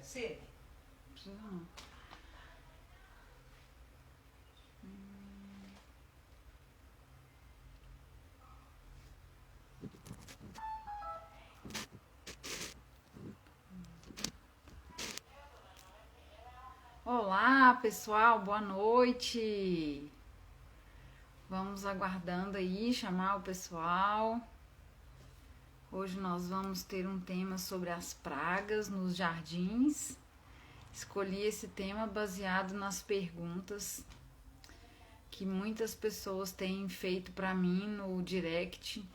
Sim. Precisa não. Olá, pessoal, boa noite. Vamos aguardando aí, chamar o pessoal. Hoje nós vamos ter um tema sobre as pragas nos jardins. Escolhi esse tema baseado nas perguntas que muitas pessoas têm feito para mim no direct,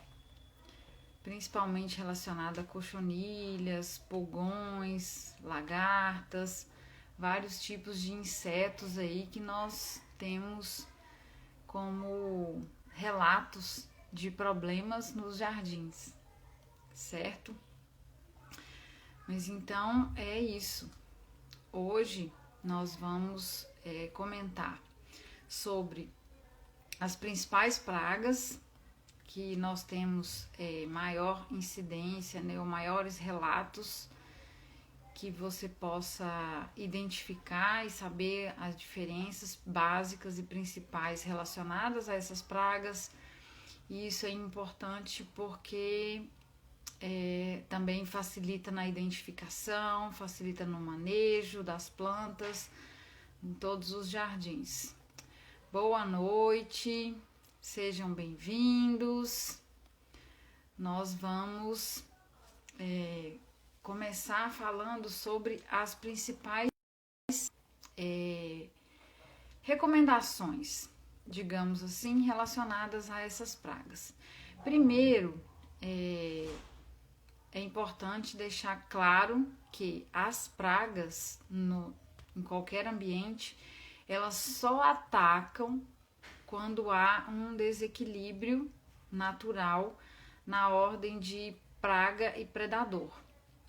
principalmente relacionada a cochonilhas, pulgões, lagartas, vários tipos de insetos aí que nós temos como relatos de problemas nos jardins, certo? Mas então é isso. Hoje nós vamos comentar sobre as principais pragas que nós temos maior incidência, né, ou maiores relatos que você possa identificar e saber as diferenças básicas e principais relacionadas a essas pragas. E isso é importante porque também facilita na identificação, facilita no manejo das plantas em todos os jardins. Boa noite, sejam bem-vindos. Nós vamos começar falando sobre as principais recomendações, digamos assim, relacionadas a essas pragas. Primeiro, é importante deixar claro que as pragas em qualquer ambiente, elas só atacam quando há um desequilíbrio natural na ordem de praga e predador,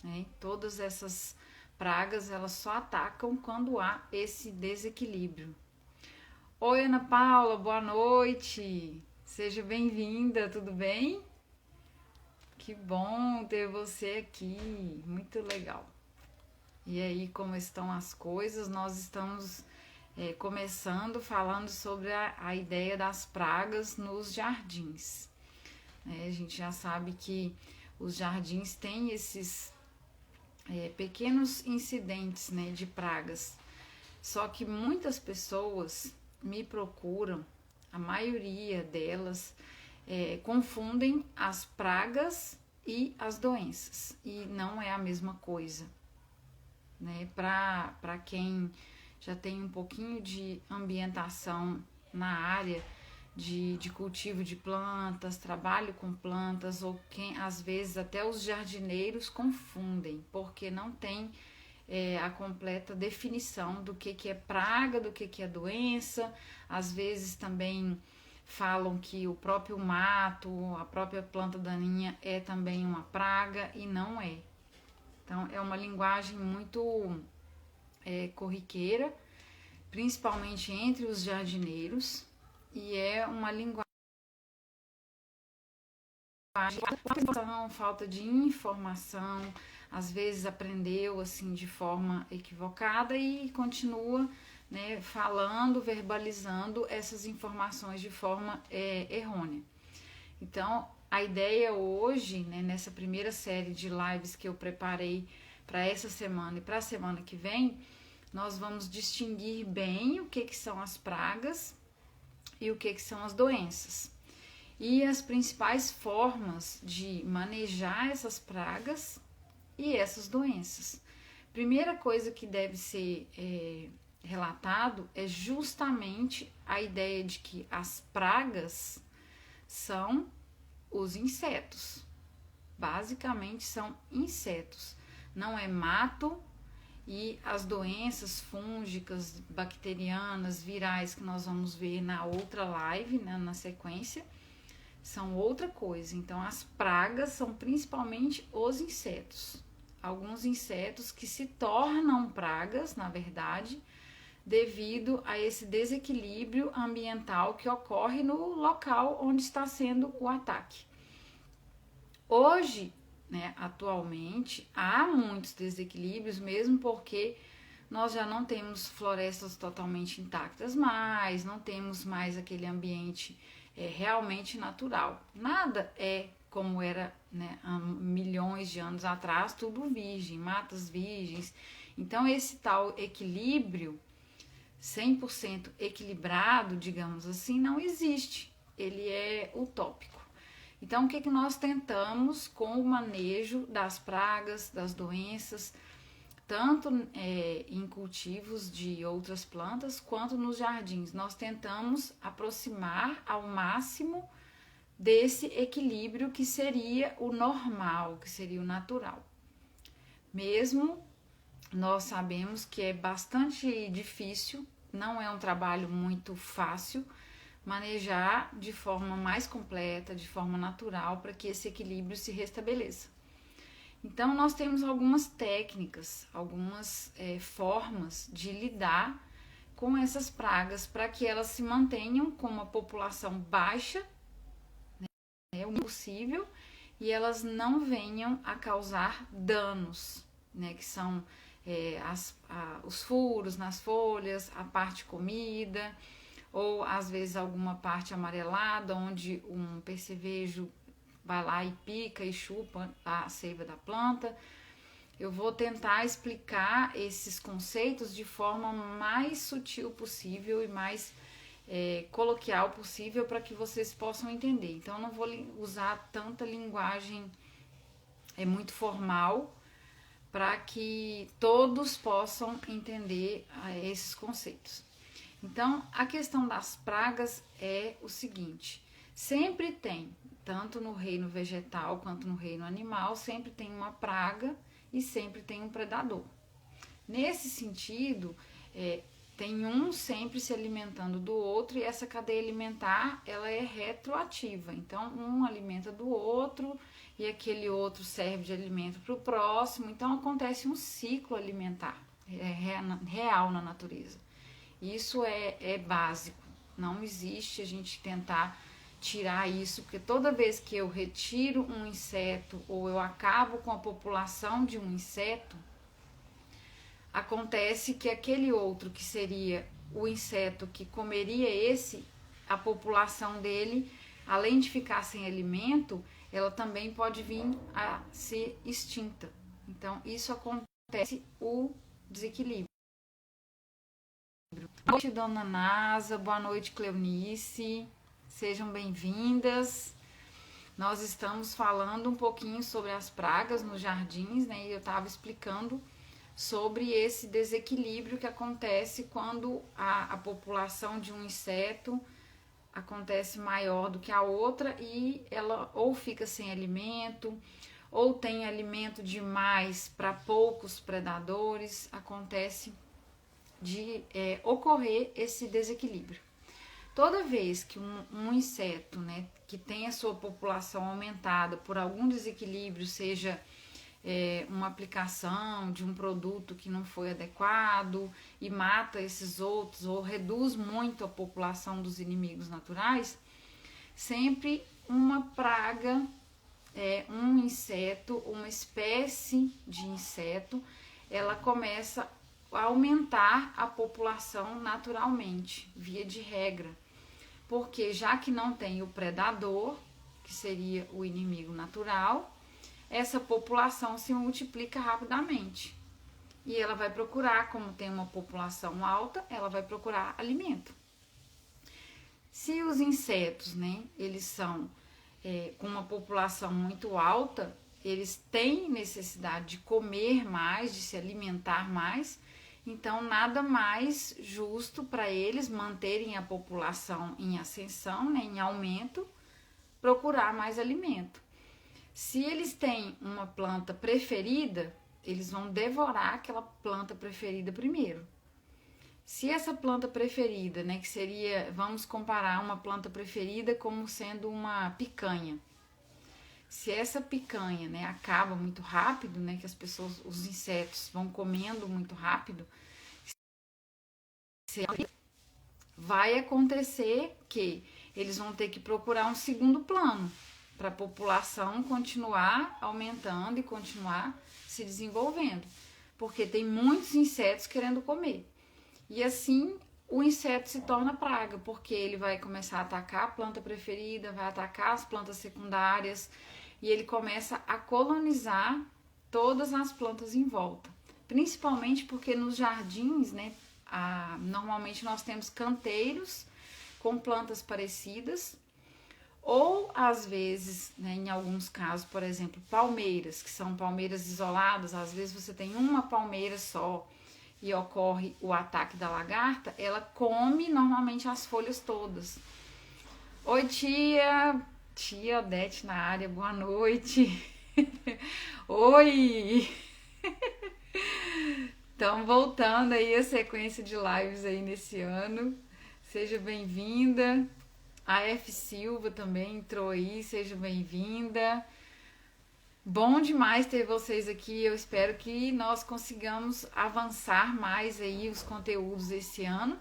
né? Todas essas pragas, elas só atacam quando há esse desequilíbrio. Oi, Ana Paula, boa noite. Seja bem-vinda, tudo bem? Que bom ter você aqui, muito legal. E aí, como estão as coisas? Nós estamos começando falando sobre a ideia das pragas nos jardins. A gente já sabe que os jardins têm esses pequenos incidentes, né, de pragas. Só que muitas pessoas me procuram, a maioria delas confundem as pragas e as doenças. E não é a mesma coisa, né? Para quem já tem um pouquinho de ambientação na área de cultivo de plantas, trabalho com plantas, ou quem às vezes até os jardineiros confundem, porque não tem a completa definição do que é praga, do que é doença. Às vezes também falam que o próprio mato, a própria planta daninha é também uma praga, e não é. Então é uma linguagem muito corriqueira, principalmente entre os jardineiros, e é uma linguagem falta de informação, às vezes aprendeu assim de forma equivocada e continua, né, falando, verbalizando essas informações de forma errônea. Então, a ideia hoje, né, nessa primeira série de lives que eu preparei para essa semana e para a semana que vem, nós vamos distinguir bem o que são as pragas e o que são as doenças. E as principais formas de manejar essas pragas e essas doenças. Primeira coisa que deve ser relatado é justamente a ideia de que as pragas são os insetos. Basicamente são insetos. Não é mato. E as doenças fúngicas, bacterianas, virais que nós vamos ver na outra live, né, na sequência, são outra coisa. Então, as pragas são principalmente os insetos. Alguns insetos que se tornam pragas, na verdade, devido a esse desequilíbrio ambiental que ocorre no local onde está sendo o ataque. Hoje, né, atualmente, há muitos desequilíbrios, mesmo porque nós já não temos florestas totalmente intactas mais, não temos mais aquele ambiente realmente natural. Nada é como era, né, há milhões de anos atrás, tudo virgem, matas virgens. Então, esse tal equilíbrio 100% equilibrado, digamos assim, não existe. Ele é utópico. Então, o que nós tentamos com o manejo das pragas, das doenças, tanto em cultivos de outras plantas quanto nos jardins? Nós tentamos aproximar ao máximo desse equilíbrio que seria o normal, que seria o natural. Mesmo nós sabemos que é bastante difícil, não é um trabalho muito fácil manejar de forma mais completa, de forma natural, para que esse equilíbrio se restabeleça. Então, nós temos algumas técnicas, algumas formas de lidar com essas pragas para que elas se mantenham com uma população baixa, né, o possível, e elas não venham a causar danos, né, que são os furos nas folhas, a parte comida, ou às vezes alguma parte amarelada, onde um percevejo vai lá e pica e chupa a seiva da planta. Eu vou tentar explicar esses conceitos de forma mais sutil possível e mais coloquial possível para que vocês possam entender. Então, eu não vou usar tanta linguagem muito formal para que todos possam entender esses conceitos. Então, a questão das pragas é o seguinte: sempre tem, tanto no reino vegetal quanto no reino animal, sempre tem uma praga e sempre tem um predador. Nesse sentido, tem um sempre se alimentando do outro, e essa cadeia alimentar ela é retroativa. Então, um alimenta do outro e aquele outro serve de alimento para o próximo. Então, acontece um ciclo alimentar real na natureza. Isso é básico. Não existe a gente tentar tirar isso, porque toda vez que eu retiro um inseto ou eu acabo com a população de um inseto, acontece que aquele outro que seria o inseto que comeria a população dele, além de ficar sem alimento, ela também pode vir a ser extinta. Então, isso acontece o desequilíbrio. Boa noite, dona Nasa. Boa noite, Cleonice. Sejam bem-vindas. Nós estamos falando um pouquinho sobre as pragas nos jardins, né? E eu estava explicando sobre esse desequilíbrio que acontece quando a população de um inseto acontece maior do que a outra e ela ou fica sem alimento ou tem alimento demais para poucos predadores. Acontece de ocorrer esse desequilíbrio. Toda vez que um inseto, né, que tem a sua população aumentada por algum desequilíbrio, seja uma aplicação de um produto que não foi adequado e mata esses outros ou reduz muito a população dos inimigos naturais, sempre uma praga, um inseto, uma espécie de inseto, ela começa a aumentar a população naturalmente, via de regra. Porque já que não tem o predador, que seria o inimigo natural, essa população se multiplica rapidamente. E ela vai procurar, como tem uma população alta, ela vai procurar alimento. Se os insetos, né, eles são com uma população muito alta, eles têm necessidade de comer mais, de se alimentar mais, então nada mais justo para eles manterem a população em ascensão, né, em aumento, procurar mais alimento. Se eles têm uma planta preferida, eles vão devorar aquela planta preferida primeiro. Se essa planta preferida, né, que seria, vamos comparar uma planta preferida como sendo uma picanha. Se essa picanha, né, acaba muito rápido, né, que as pessoas, os insetos vão comendo muito rápido, vai acontecer que eles vão ter que procurar um segundo plano para a população continuar aumentando e continuar se desenvolvendo, porque tem muitos insetos querendo comer. E assim o inseto se torna praga, porque ele vai começar a atacar a planta preferida, vai atacar as plantas secundárias e ele começa a colonizar todas as plantas em volta. Principalmente porque nos jardins, né, normalmente nós temos canteiros com plantas parecidas, ou às vezes, né, em alguns casos, por exemplo, palmeiras, que são palmeiras isoladas, às vezes você tem uma palmeira só e ocorre o ataque da lagarta, ela come normalmente as folhas todas. Oi, tia Odete na área, boa noite. Oi! Então, voltando aí a sequência de lives aí nesse ano, seja bem-vinda. A F. Silva também entrou aí, seja bem-vinda. Bom demais ter vocês aqui, eu espero que nós consigamos avançar mais aí os conteúdos esse ano.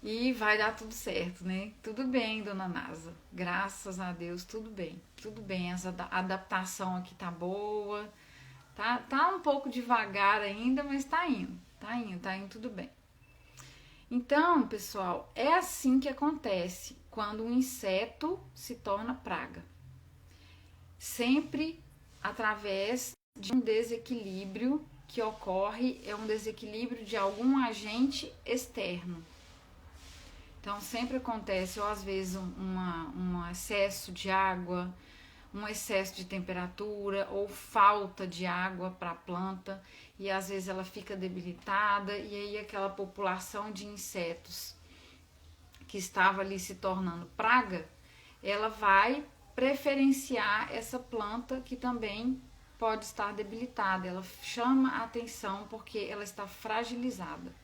E vai dar tudo certo, né? Tudo bem, dona Nasa. Graças a Deus, tudo bem. Tudo bem, a adaptação aqui tá boa. Tá um pouco devagar ainda, mas tá indo tudo bem. Então, pessoal, é assim que acontece quando um inseto se torna praga. Sempre através de um desequilíbrio que ocorre, é um desequilíbrio de algum agente externo. Então, sempre acontece, ou às vezes, um excesso de água, um excesso de temperatura ou falta de água para a planta, e às vezes ela fica debilitada, e aí aquela população de insetos que estava ali se tornando praga, ela vai preferenciar essa planta que também pode estar debilitada, ela chama a atenção porque ela está fragilizada.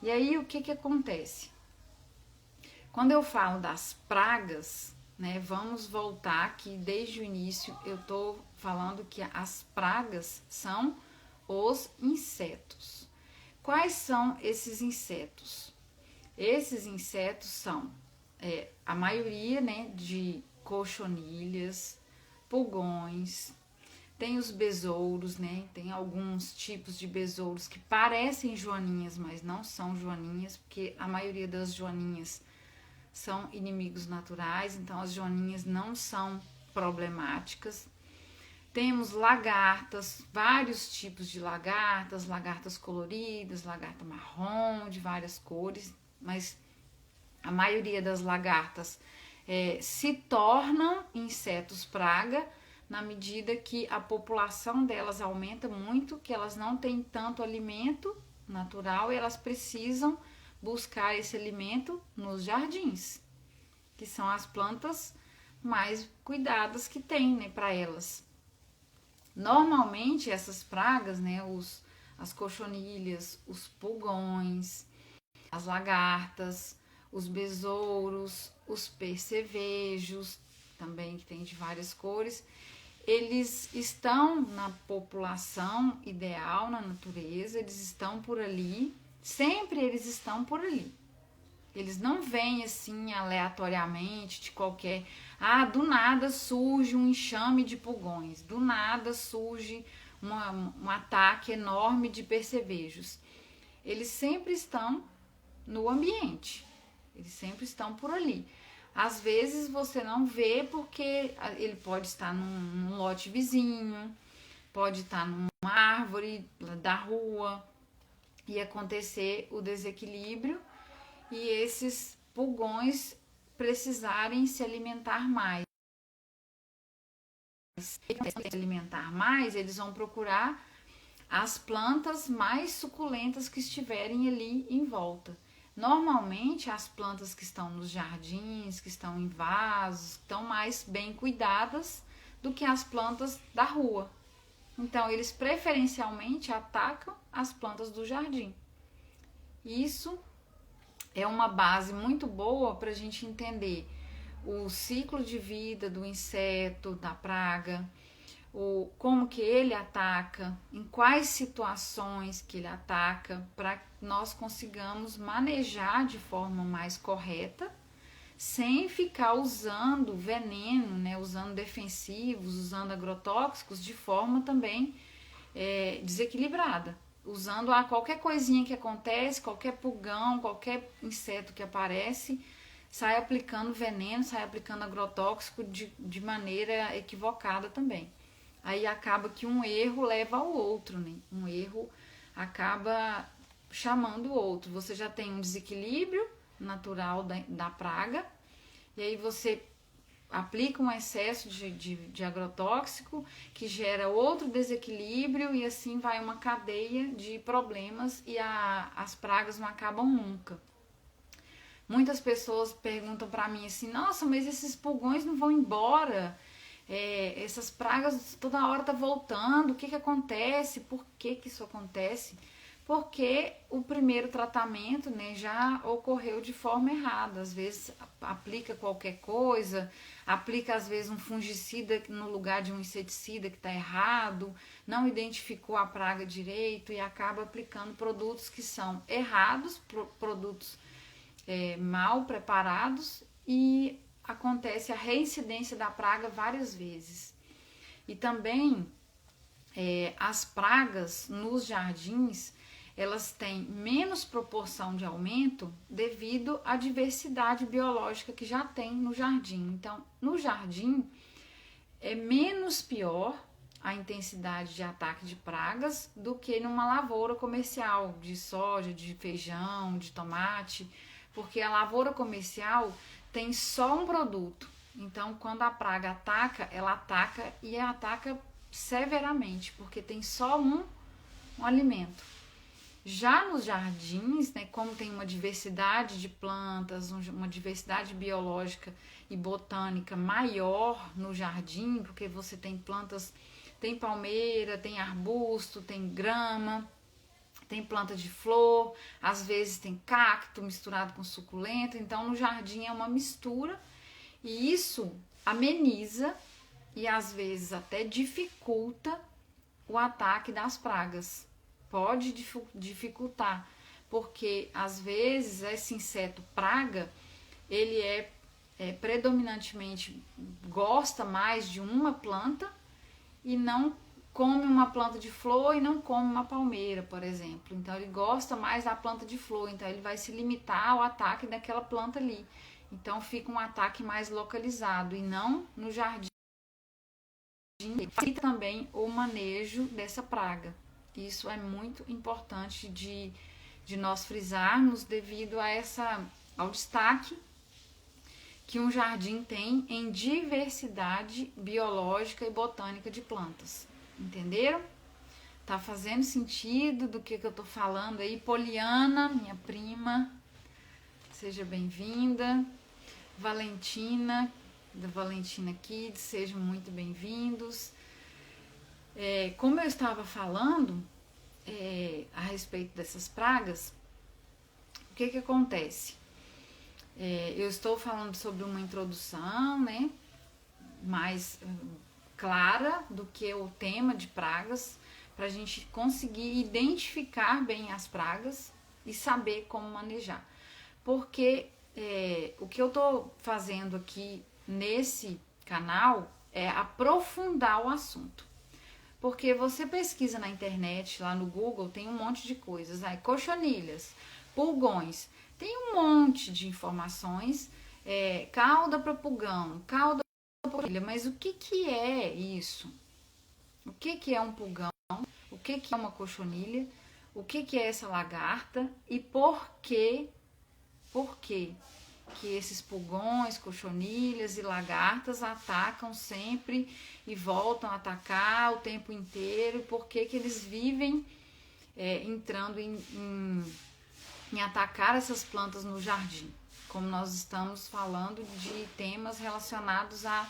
E aí o que acontece? Quando eu falo das pragas, né, vamos voltar aqui desde o início, eu estou falando que as pragas são os insetos. Quais são esses insetos? Esses insetos são a maioria, né, de cochonilhas, pulgões, tem os besouros, né, tem alguns tipos de besouros que parecem joaninhas, mas não são joaninhas, porque a maioria das joaninhas são inimigos naturais, então as joaninhas não são problemáticas. Temos lagartas, vários tipos de lagartas, lagartas coloridas, lagarta marrom, de várias cores, mas a maioria das lagartas se tornam insetos praga na medida que a população delas aumenta muito, que elas não têm tanto alimento natural e elas precisam buscar esse alimento nos jardins, que são as plantas mais cuidadas que tem, né, para elas. Normalmente essas pragas, né, as cochonilhas, os pulgões, as lagartas, os besouros, os percevejos, também que tem de várias cores, eles estão na população ideal, na natureza, eles estão por ali, sempre eles estão por ali. Eles não vêm assim aleatoriamente de qualquer... do nada surge um enxame de pulgões, do nada surge um ataque enorme de percevejos. Eles sempre estão no ambiente, eles sempre estão por ali. Às vezes você não vê porque ele pode estar num lote vizinho, pode estar numa árvore da rua e acontecer o desequilíbrio e esses pulgões precisarem se alimentar mais. Se alimentar mais, eles vão procurar as plantas mais suculentas que estiverem ali em volta. Normalmente, as plantas que estão nos jardins, que estão em vasos, estão mais bem cuidadas do que as plantas da rua. Então, eles preferencialmente atacam as plantas do jardim. Isso é uma base muito boa para a gente entender o ciclo de vida do inseto, da praga, como que ele ataca, em quais situações que ele ataca, para que nós consigamos manejar de forma mais correta, sem ficar usando veneno, né, usando defensivos, usando agrotóxicos de forma também desequilibrada, usando qualquer coisinha que acontece, qualquer pulgão, qualquer inseto que aparece, sai aplicando veneno, sai aplicando agrotóxico de maneira equivocada também. Aí acaba que um erro leva ao outro, né? Um erro acaba chamando o outro. Você já tem um desequilíbrio natural da praga, e aí você aplica um excesso de agrotóxico que gera outro desequilíbrio, e assim vai uma cadeia de problemas, e as pragas não acabam nunca. Muitas pessoas perguntam para mim assim: nossa, mas esses pulgões não vão embora? Essas pragas toda hora tá voltando, o que acontece? Por que isso acontece? Porque o primeiro tratamento, né, já ocorreu de forma errada. Às vezes aplica qualquer coisa, aplica às vezes um fungicida no lugar de um inseticida que está errado, não identificou a praga direito e acaba aplicando produtos que são errados, produtos mal preparados, e acontece a reincidência da praga várias vezes. E também as pragas nos jardins, elas têm menos proporção de aumento devido à diversidade biológica que já tem no jardim. Então, no jardim é menos pior a intensidade de ataque de pragas do que numa lavoura comercial de soja, de feijão, de tomate, porque a lavoura comercial tem só um produto. Então, quando a praga ataca, ela ataca e ataca severamente, porque tem só um alimento. Já nos jardins, né, como tem uma diversidade de plantas, uma diversidade biológica e botânica maior no jardim, porque você tem plantas, tem palmeira, tem arbusto, tem grama, tem planta de flor, às vezes tem cacto misturado com suculento. Então no jardim é uma mistura, e isso ameniza e às vezes até dificulta o ataque das pragas. Pode dificultar, porque às vezes esse inseto praga, ele predominantemente gosta mais de uma planta e não come uma planta de flor e não come uma palmeira, por exemplo. Então ele gosta mais da planta de flor, então ele vai se limitar ao ataque daquela planta ali. Então fica um ataque mais localizado e não no jardim. Facilita também o manejo dessa praga. Isso é muito importante de nós frisarmos devido ao destaque que um jardim tem em diversidade biológica e botânica de plantas. Entenderam? Tá fazendo sentido do que eu tô falando aí? Poliana, minha prima, seja bem-vinda. Valentina, da Valentina Kids, sejam muito bem-vindos. Como eu estava falando a respeito dessas pragas, o que acontece? Eu estou falando sobre uma introdução, né, mais clara do que o tema de pragas, para a gente conseguir identificar bem as pragas e saber como manejar. Porque o que eu estou fazendo aqui nesse canal é aprofundar o assunto. Porque você pesquisa na internet, lá no Google, tem um monte de coisas. Cochonilhas, pulgões, tem um monte de informações. Cauda para pulgão, cauda para cochonilha. Mas o que é isso? O que é um pulgão? O que é uma cochonilha? O que é essa lagarta? E por quê que esses pulgões, cochonilhas e lagartas atacam sempre e voltam a atacar o tempo inteiro? E por que eles vivem entrando em atacar essas plantas no jardim? Como nós estamos falando de temas relacionados a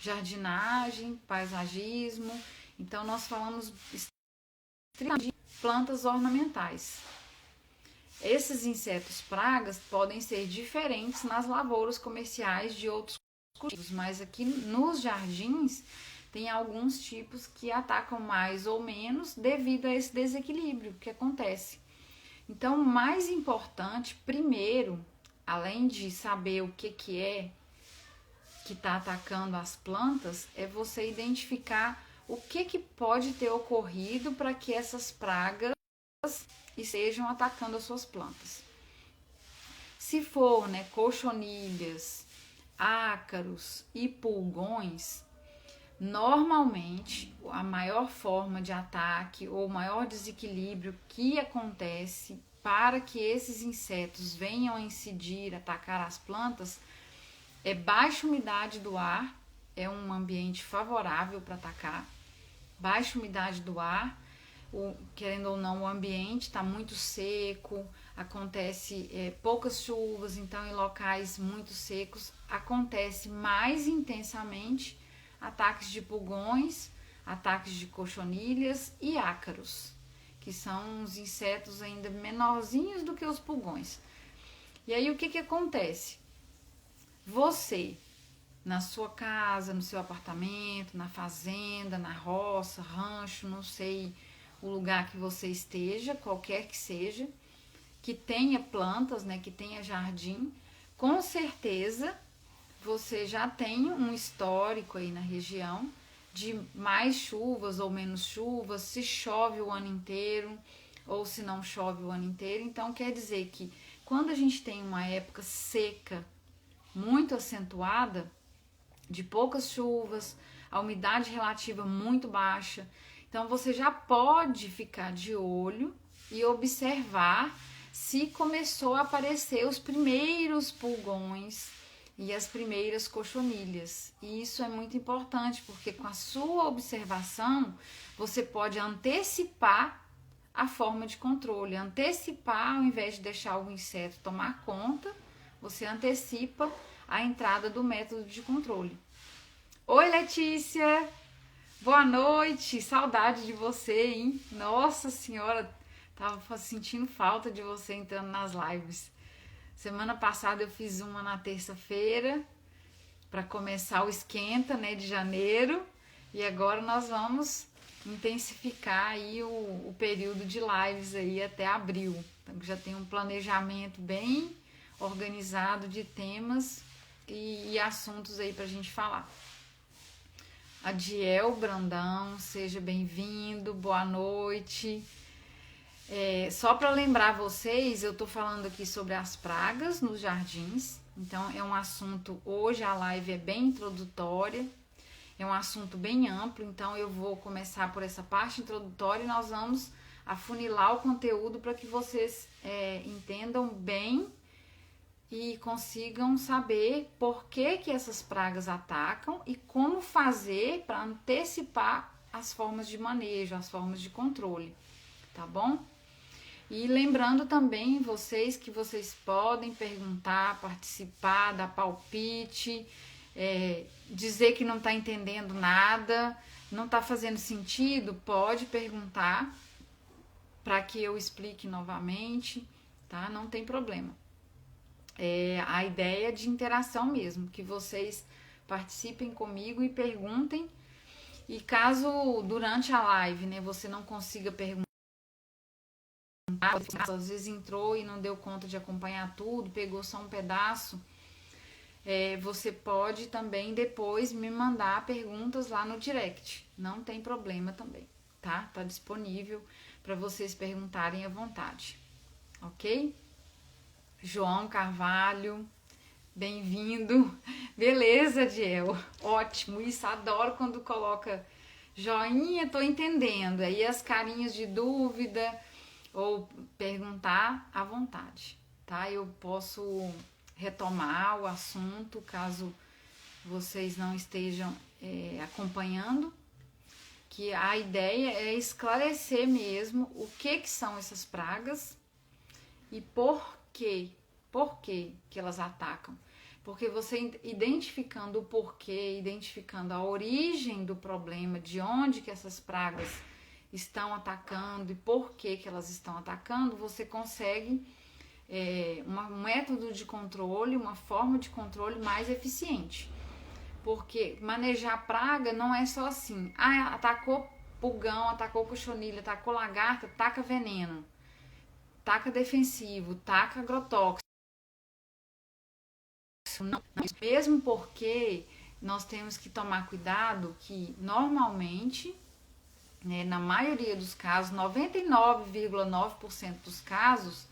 jardinagem, paisagismo, então nós falamos de plantas ornamentais. Esses insetos pragas podem ser diferentes nas lavouras comerciais de outros cultivos, mas aqui nos jardins tem alguns tipos que atacam mais ou menos devido a esse desequilíbrio que acontece. Então, o mais importante, primeiro, além de saber o que é que está atacando as plantas, é você identificar o que pode ter ocorrido para que essas pragas estejam atacando as suas plantas. Se for, né, cochonilhas, ácaros e pulgões, normalmente a maior forma de ataque ou maior desequilíbrio que acontece para que esses insetos venham a incidir, atacar as plantas, é baixa umidade do ar, é um ambiente favorável para atacar. Baixa umidade do ar, querendo ou não, o ambiente está muito seco, acontece poucas chuvas, então em locais muito secos acontece mais intensamente ataques de pulgões, ataques de cochonilhas e ácaros, que são uns insetos ainda menorzinhos do que os pulgões. E aí o que acontece? Você, na sua casa, no seu apartamento, na fazenda, na roça, rancho, não sei o lugar que você esteja, qualquer que seja, que tenha plantas, né, que tenha jardim, com certeza você já tem um histórico aí na região de mais chuvas ou menos chuvas, se chove o ano inteiro ou se não chove o ano inteiro. Então quer dizer que quando a gente tem uma época seca muito acentuada, de poucas chuvas, a umidade relativa muito baixa, então você já pode ficar de olho e observar se começou a aparecer os primeiros pulgões e as primeiras cochonilhas. E isso é muito importante, porque com a sua observação você pode antecipar a forma de controle, antecipar, ao invés de deixar o inseto tomar conta, você antecipa a entrada do método de controle. Oi, Letícia! Boa noite! Saudade de você, hein? Nossa Senhora, tava sentindo falta de você entrando nas lives. Semana passada eu fiz uma na terça-feira para começar o esquenta, né, de janeiro, e agora nós vamos intensificar aí o período de lives aí até abril. Então já tem um planejamento bem organizado de temas e assuntos aí pra gente falar. Adiel Brandão, seja bem-vindo, boa noite. Só para lembrar vocês, eu tô falando aqui sobre as pragas nos jardins. Então é um assunto, hoje a live é bem introdutória, é um assunto bem amplo, então eu vou começar por essa parte introdutória e nós vamos afunilar o conteúdo para que vocês entendam bem e consigam saber por que essas pragas atacam e como fazer para antecipar as formas de manejo, as formas de controle, tá bom? E lembrando também vocês que vocês podem perguntar, participar, dar palpite, dizer que não está entendendo nada, não está fazendo sentido, pode perguntar para que eu explique novamente, tá? Não tem problema. A ideia é de interação mesmo, que vocês participem comigo e perguntem. E caso durante a live, né, você não consiga perguntar, às vezes entrou e não deu conta de acompanhar tudo, pegou só um pedaço, você pode também depois me mandar perguntas lá no direct, não tem problema também, tá? Tá disponível para vocês perguntarem à vontade, ok? João Carvalho, bem-vindo. Beleza, Diel? Ótimo, isso, adoro quando coloca joinha, tô entendendo. Aí as carinhas de dúvida ou perguntar à vontade, tá? Eu posso retomar o assunto caso vocês não estejam acompanhando, que a ideia é esclarecer mesmo o que são essas pragas e por que elas atacam. Porque você identificando o porquê, identificando a origem do problema, de onde que essas pragas estão atacando e por que elas estão atacando, você consegue um método de controle, uma forma de controle mais eficiente. Porque manejar praga não é só assim, atacou pulgão, atacou cochonilha, atacou lagarta, taca veneno, taca defensivo, taca agrotóxico. não, mesmo porque nós temos que tomar cuidado que normalmente, né, na maioria dos casos, 99,9% dos casos,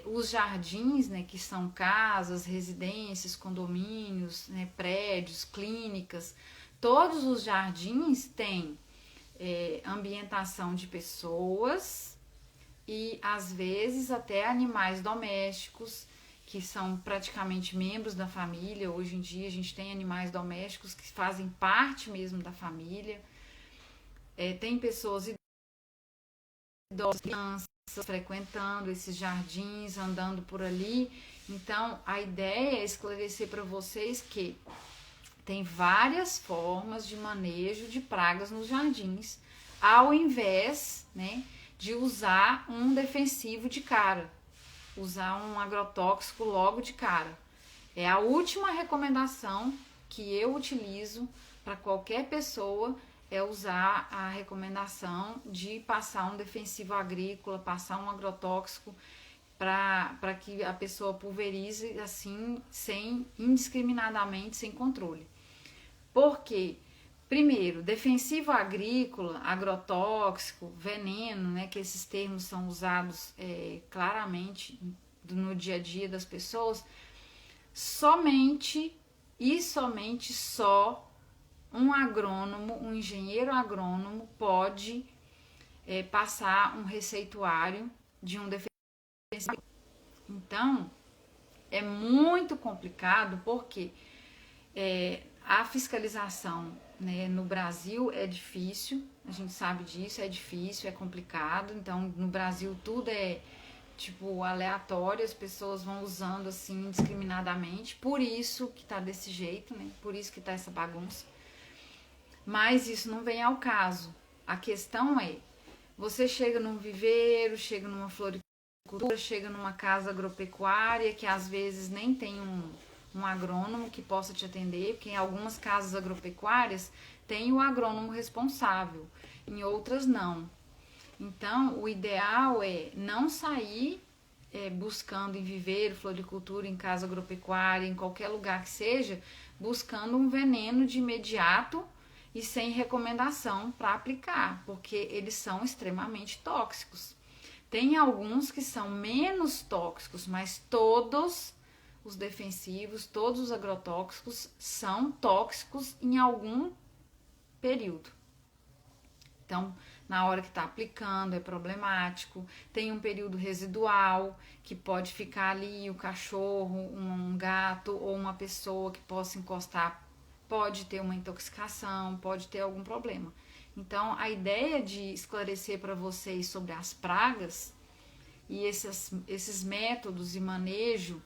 os jardins, né, que são casas, residências, condomínios, né, prédios, clínicas, todos os jardins têm ambientação de pessoas e às vezes até animais domésticos que são praticamente membros da família. Hoje em dia a gente tem animais domésticos que fazem parte mesmo da família. Tem pessoas idosas, crianças frequentando esses jardins, andando por ali. Então a ideia é esclarecer para vocês que tem várias formas de manejo de pragas nos jardins, ao invés, né, de usar um defensivo de cara, usar um agrotóxico logo de cara. É a última recomendação que eu utilizo para qualquer pessoa, é usar a recomendação de passar um defensivo agrícola, passar um agrotóxico para que a pessoa pulverize assim, indiscriminadamente, sem controle. Porque, primeiro, defensivo agrícola, agrotóxico, veneno, né, que esses termos são usados claramente no dia a dia das pessoas, somente só um agrônomo, um engenheiro agrônomo pode passar um receituário de um defensivo. Então, é muito complicado porque a fiscalização, né, no Brasil é difícil, a gente sabe disso, é difícil, é complicado. Então, no Brasil tudo é tipo aleatório, as pessoas vão usando assim indiscriminadamente, por isso que tá desse jeito, né? Por isso que tá essa bagunça. Mas isso não vem ao caso. A questão é, você chega num viveiro, chega numa floricultura, chega numa casa agropecuária que às vezes nem tem um agrônomo que possa te atender, porque em algumas casas agropecuárias tem o agrônomo responsável, em outras não. Então, o ideal é não sair buscando em viveiro, floricultura, em casa agropecuária, em qualquer lugar que seja, buscando um veneno de imediato e sem recomendação para aplicar, porque eles são extremamente tóxicos. Tem alguns que são menos tóxicos, mas todos os defensivos, todos os agrotóxicos são tóxicos em algum período. Então, na hora que está aplicando é problemático. Tem um período residual que pode ficar ali, o cachorro, um gato ou uma pessoa que possa encostar pode ter uma intoxicação, pode ter algum problema. Então, a ideia de esclarecer para vocês sobre as pragas e esses métodos de manejo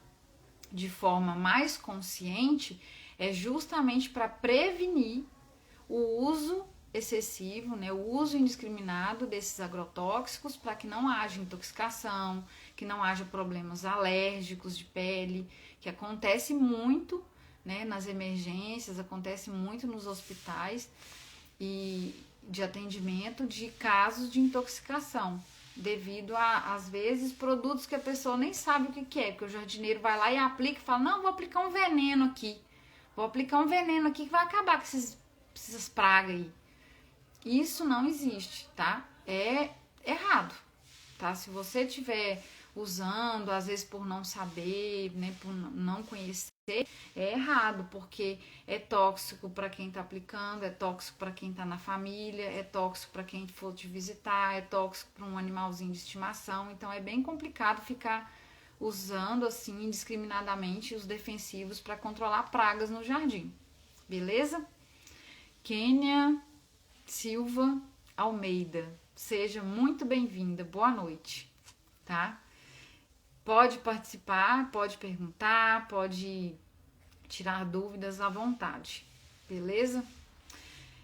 de forma mais consciente é justamente para prevenir o uso excessivo, né, o uso indiscriminado desses agrotóxicos, para que não haja intoxicação, que não haja problemas alérgicos de pele, que acontece muito, né, nas emergências, acontece muito nos hospitais e de atendimento de casos de intoxicação, devido a, às vezes, produtos que a pessoa nem sabe o que é, porque o jardineiro vai lá e aplica e fala, não, vou aplicar um veneno aqui, que vai acabar com essas pragas aí. Isso não existe, tá? É errado, tá? Se você estiver usando, às vezes por não saber, né, por não conhecer, é errado, porque é tóxico para quem tá aplicando, é tóxico para quem tá na família, é tóxico para quem for te visitar, é tóxico para um animalzinho de estimação. Então é bem complicado ficar usando assim indiscriminadamente os defensivos para controlar pragas no jardim. Beleza? Kênia Silva Almeida, seja muito bem-vinda, boa noite, tá? Pode participar, pode perguntar, pode tirar dúvidas à vontade, beleza?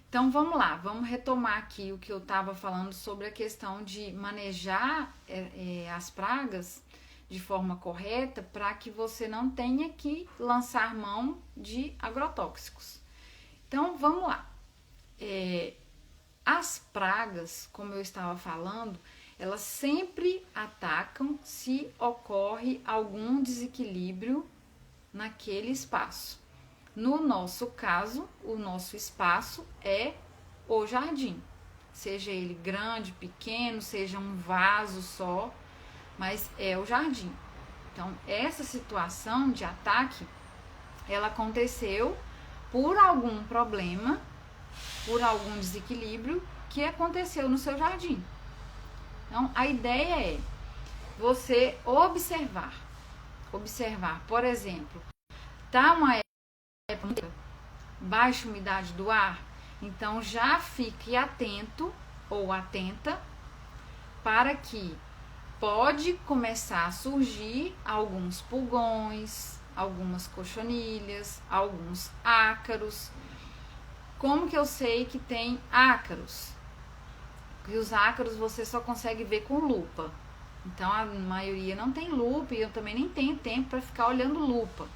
Então vamos lá, vamos retomar aqui o que eu estava falando sobre a questão de manejar as pragas de forma correta para que você não tenha que lançar mão de agrotóxicos. Então vamos lá. As pragas, como eu estava falando, elas sempre atacam se ocorre algum desequilíbrio naquele espaço. No nosso caso, o nosso espaço é o jardim. Seja ele grande, pequeno, seja um vaso só, mas é o jardim. Então, essa situação de ataque, ela aconteceu por algum problema, por algum desequilíbrio que aconteceu no seu jardim. Então, a ideia é você observar, por exemplo, tá uma época baixa umidade do ar, então já fique atento ou atenta para que pode começar a surgir alguns pulgões, algumas cochonilhas, alguns ácaros. Como que eu sei que tem ácaros? Porque os ácaros você só consegue ver com lupa. Então a maioria não tem lupa e eu também nem tenho tempo para ficar olhando lupa,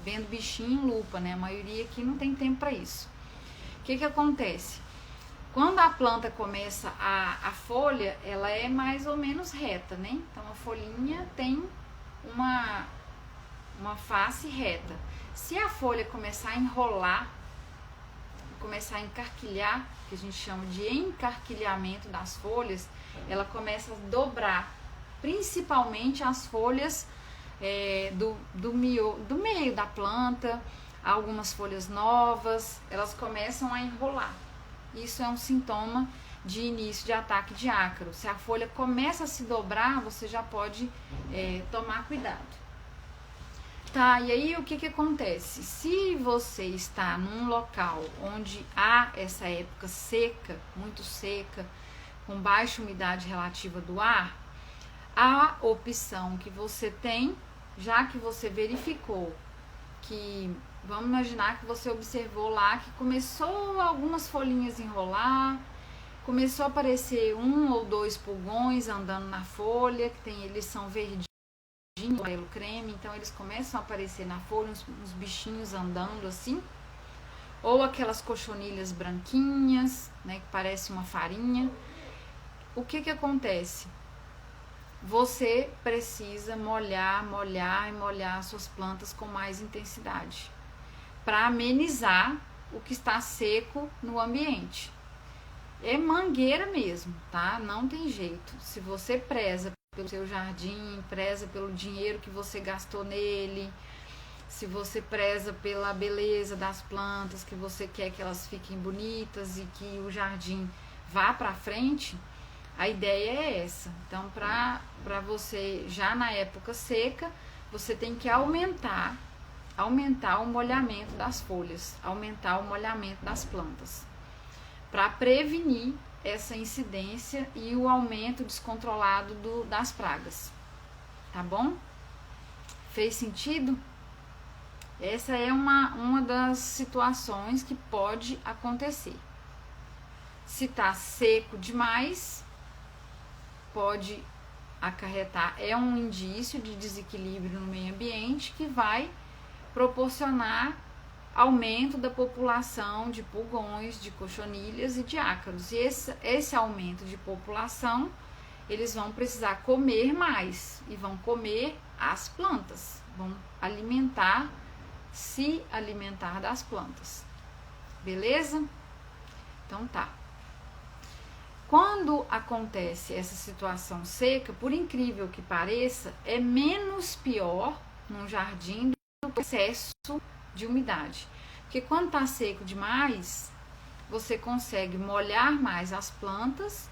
vendo bichinho em lupa, né? A maioria aqui não tem tempo para isso. O que acontece? Quando a planta começa a folha, ela é mais ou menos reta, né? Então a folhinha tem uma face reta. Se a folha começar a enrolar, começar a encarquilhar, que a gente chama de encarquilhamento das folhas, ela começa a dobrar, principalmente as folhas do meio da planta, algumas folhas novas, elas começam a enrolar. Isso é um sintoma de início de ataque de ácaro. Se a folha começa a se dobrar, você já pode tomar cuidado. Tá, e aí o que acontece? Se você está num local onde há essa época seca, muito seca, com baixa umidade relativa do ar, a opção que você tem, já que você verificou que, vamos imaginar que você observou lá que começou algumas folhinhas a enrolar, começou a aparecer 1 ou 2 pulgões andando na folha, eles são verdinhos, amarelo creme, então eles começam a aparecer na folha, uns bichinhos andando assim, ou aquelas cochonilhas branquinhas, né, que parece uma farinha. O que acontece? Você precisa molhar suas plantas com mais intensidade para amenizar o que está seco no ambiente. É mangueira mesmo, tá? Não tem jeito. Se você preza pelo seu jardim, preza pelo dinheiro que você gastou nele, se você preza pela beleza das plantas, que você quer que elas fiquem bonitas e que o jardim vá para frente, a ideia é essa. Então, para você, já na época seca, você tem que aumentar o molhamento das folhas, aumentar o molhamento das plantas, para prevenir essa incidência e o aumento descontrolado das pragas. Tá bom? Fez sentido? Essa é uma das situações que pode acontecer. Se tá seco demais, pode acarretar, é um indício de desequilíbrio no meio ambiente que vai proporcionar aumento da população de pulgões, de cochonilhas e de ácaros. E esse aumento de população, eles vão precisar comer mais e vão comer as plantas, vão se alimentar das plantas. Beleza? Então tá. Quando acontece essa situação seca, por incrível que pareça, é menos pior num jardim do que o excesso de umidade. Porque quando está seco demais, você consegue molhar mais as plantas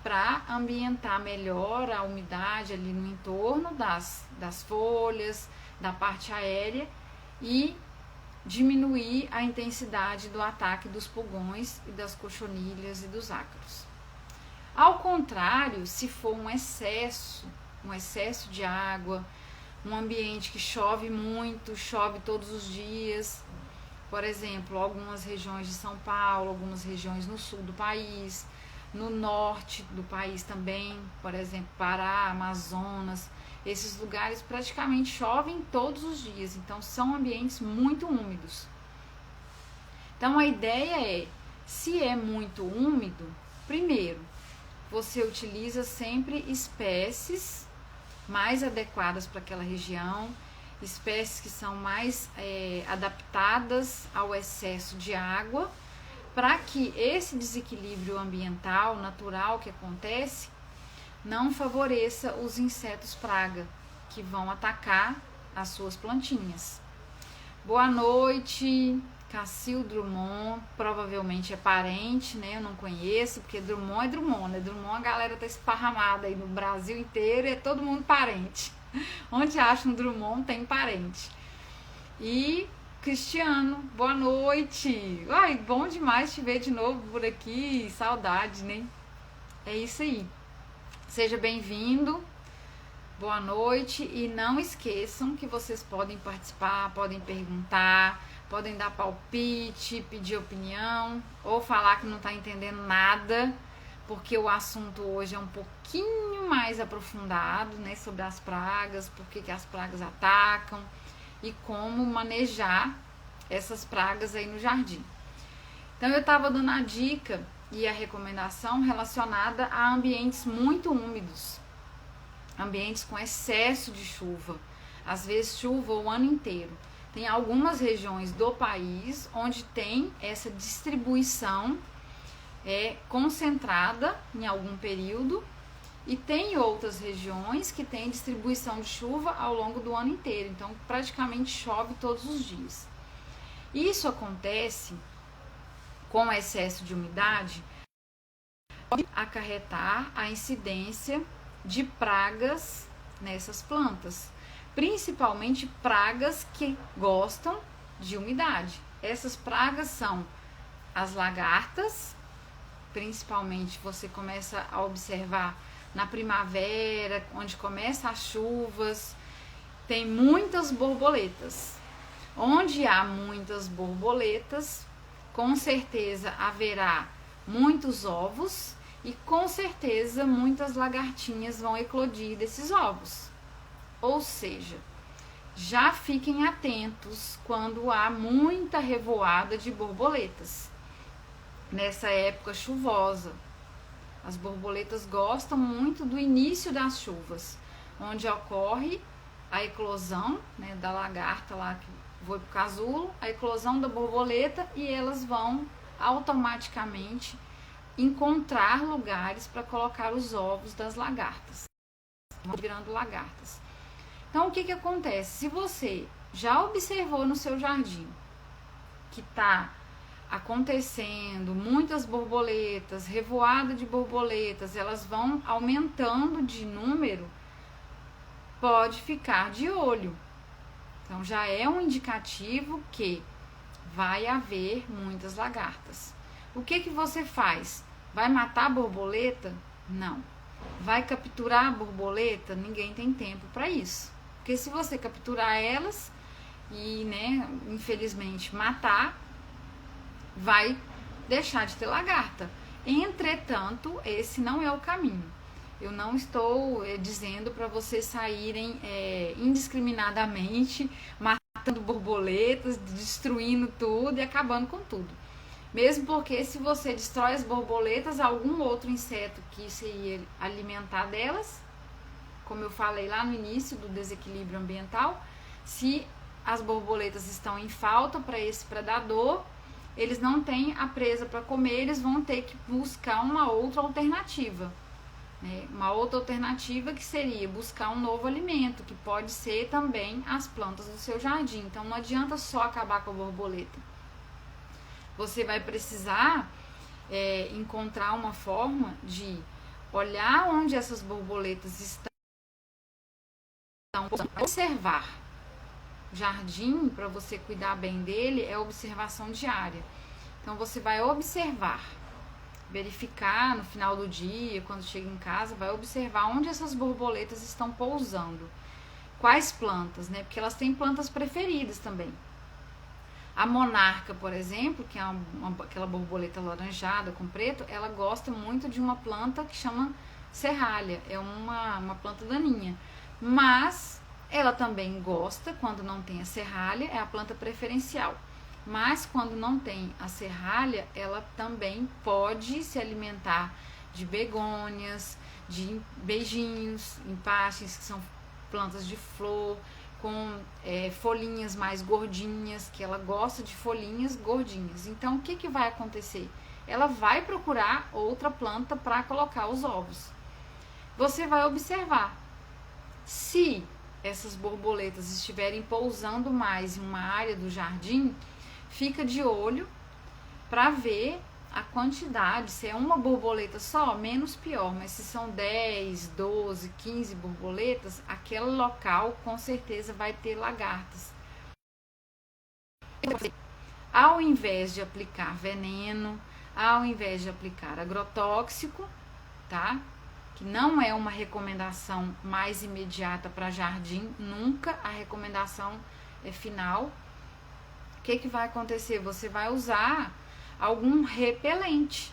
para ambientar melhor a umidade ali no entorno das folhas, da parte aérea e diminuir a intensidade do ataque dos pulgões e das cochonilhas e dos ácaros. Ao contrário, se for um excesso de água, um ambiente que chove muito, chove todos os dias, por exemplo, algumas regiões de São Paulo, algumas regiões no sul do país, no norte do país também, por exemplo, Pará, Amazonas, esses lugares praticamente chovem todos os dias, então são ambientes muito úmidos. Então a ideia é, se é muito úmido, primeiro, você utiliza sempre espécies mais adequadas para aquela região, espécies que são mais adaptadas ao excesso de água, para que esse desequilíbrio ambiental, natural que acontece, não favoreça os insetos praga, que vão atacar as suas plantinhas. Boa noite, Cacil Drummond, provavelmente é parente, né? Eu não conheço, porque Drummond é Drummond, né? Drummond a galera tá esparramada aí no Brasil inteiro, é todo mundo parente. Onde acha um Drummond tem parente. E Cristiano, boa noite. Ai, bom demais te ver de novo por aqui, saudade, né? É isso aí. Seja bem-vindo. Boa noite e não esqueçam que vocês podem participar, podem perguntar, podem dar palpite, pedir opinião ou falar que não está entendendo nada, porque o assunto hoje é um pouquinho mais aprofundado, né, sobre as pragas, por que as pragas atacam e como manejar essas pragas aí no jardim. Então eu estava dando a dica e a recomendação relacionada a ambientes muito úmidos, ambientes com excesso de chuva, às vezes chuva o ano inteiro. Tem algumas regiões do país onde tem essa distribuição concentrada em algum período, e tem outras regiões que tem distribuição de chuva ao longo do ano inteiro, então praticamente chove todos os dias. Isso acontece com excesso de umidade, pode acarretar a incidência de pragas nessas plantas, principalmente pragas que gostam de umidade. Essas pragas são as lagartas, principalmente você começa a observar na primavera, onde começam as chuvas, tem muitas borboletas. Onde há muitas borboletas, com certeza haverá muitos ovos e com certeza muitas lagartinhas vão eclodir desses ovos. Ou seja, já fiquem atentos quando há muita revoada de borboletas nessa época chuvosa. As borboletas gostam muito do início das chuvas, onde ocorre a eclosão, né, da lagarta lá que foi pro casulo, a eclosão da borboleta, e elas vão automaticamente encontrar lugares para colocar os ovos das lagartas, vão virando lagartas. Então, o que acontece? Se você já observou no seu jardim que está acontecendo muitas borboletas, revoada de borboletas, elas vão aumentando de número, pode ficar de olho. Então, já é um indicativo que vai haver muitas lagartas. O que você faz? Vai matar a borboleta? Não. Vai capturar a borboleta? Ninguém tem tempo para isso. Porque se você capturar elas e, né, infelizmente matar, vai deixar de ter lagarta. Entretanto, esse não é o caminho. Eu não estou dizendo para vocês saírem indiscriminadamente, matando borboletas, destruindo tudo e acabando com tudo. Mesmo porque se você destrói as borboletas, algum outro inseto que se ia alimentar delas, como eu falei lá no início do desequilíbrio ambiental, se as borboletas estão em falta para esse predador, eles não têm a presa para comer, eles vão ter que buscar uma outra alternativa. Né? Uma outra alternativa que seria buscar um novo alimento, que pode ser também as plantas do seu jardim. Então não adianta só acabar com a borboleta. Você vai precisar encontrar uma forma de olhar onde essas borboletas estão, observar. O jardim, para você cuidar bem dele, é observação diária. Então você vai observar, verificar no final do dia, quando chega em casa, vai observar onde essas borboletas estão pousando. Quais plantas, né? Porque elas têm plantas preferidas também. A monarca, por exemplo, que é aquela borboleta laranjada com preto, ela gosta muito de uma planta que chama serralha. É uma planta daninha. Mas ela também gosta, quando não tem a serralha, é a planta preferencial. Mas quando não tem a serralha, ela também pode se alimentar de begônias, de beijinhos, empastes, que são plantas de flor, com folhinhas mais gordinhas, que ela gosta de folhinhas gordinhas. Então, o que, que vai acontecer? Ela vai procurar outra planta para colocar os ovos. Você vai observar. Se essas borboletas estiverem pousando mais em uma área do jardim, fica de olho para ver a quantidade. Se é uma borboleta só, menos pior, mas se são 10, 12, 15 borboletas, aquele local com certeza vai ter lagartas. Ao invés de aplicar veneno, ao invés de aplicar agrotóxico, tá? Que não é uma recomendação mais imediata para jardim, nunca a recomendação é final. O que, que vai acontecer? Você vai usar algum repelente,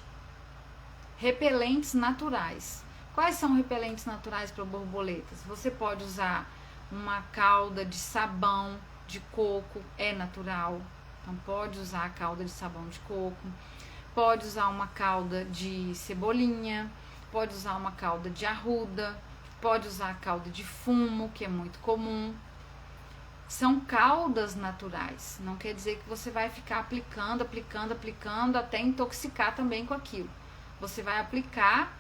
repelentes naturais. Quais são repelentes naturais para borboletas? Você pode usar uma calda de sabão de coco, é natural, então pode usar a calda de sabão de coco, pode usar uma calda de cebolinha, pode usar uma calda de arruda, pode usar a calda de fumo, que é muito comum. São caldas naturais, não quer dizer que você vai ficar aplicando até intoxicar também com aquilo. Você vai aplicar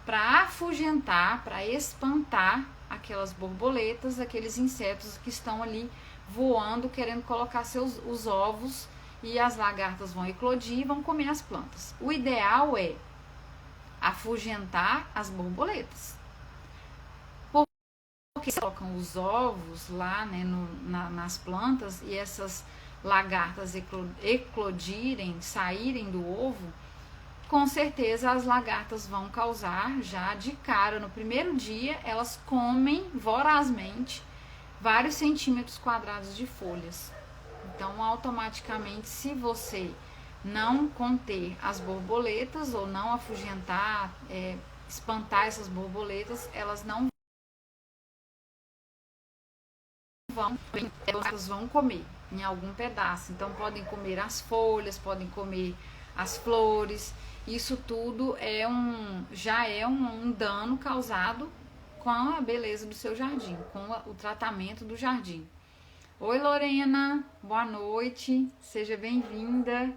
para afugentar, para espantar aquelas borboletas, aqueles insetos que estão ali voando, querendo colocar os ovos, e as lagartas vão eclodir e vão comer as plantas. O ideal é afugentar as borboletas. Porque colocam os ovos lá, né, nas plantas, e essas lagartas eclodirem, saírem do ovo, com certeza as lagartas vão causar já de cara, no primeiro dia, elas comem vorazmente vários centímetros quadrados de folhas. Então, automaticamente, se você não conter as borboletas ou não afugentar, espantar essas borboletas, elas não elas vão comer em algum pedaço. Então podem comer as folhas, podem comer as flores. Isso tudo já é um dano causado com a beleza do seu jardim, com o tratamento do jardim. Oi Lorena, boa noite, seja bem-vinda.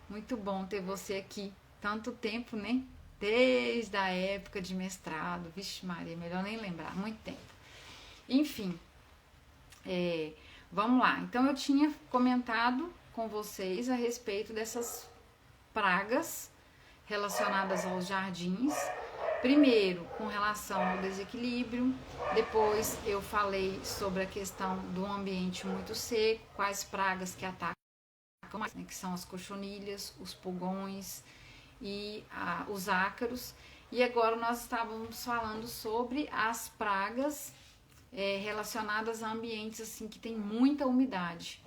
Muito bom ter você aqui. Tanto tempo, né? Desde a época de mestrado. Vixe Maria, melhor nem lembrar, muito tempo. Enfim, vamos lá. Então eu tinha comentado com vocês a respeito dessas pragas relacionadas aos jardins. Primeiro, com relação ao desequilíbrio. Depois eu falei sobre a questão do ambiente muito seco, quais pragas que atacam mais, né, que são as cochonilhas, os pulgões e os ácaros. E agora nós estávamos falando sobre as pragas relacionadas a ambientes assim que tem muita umidade,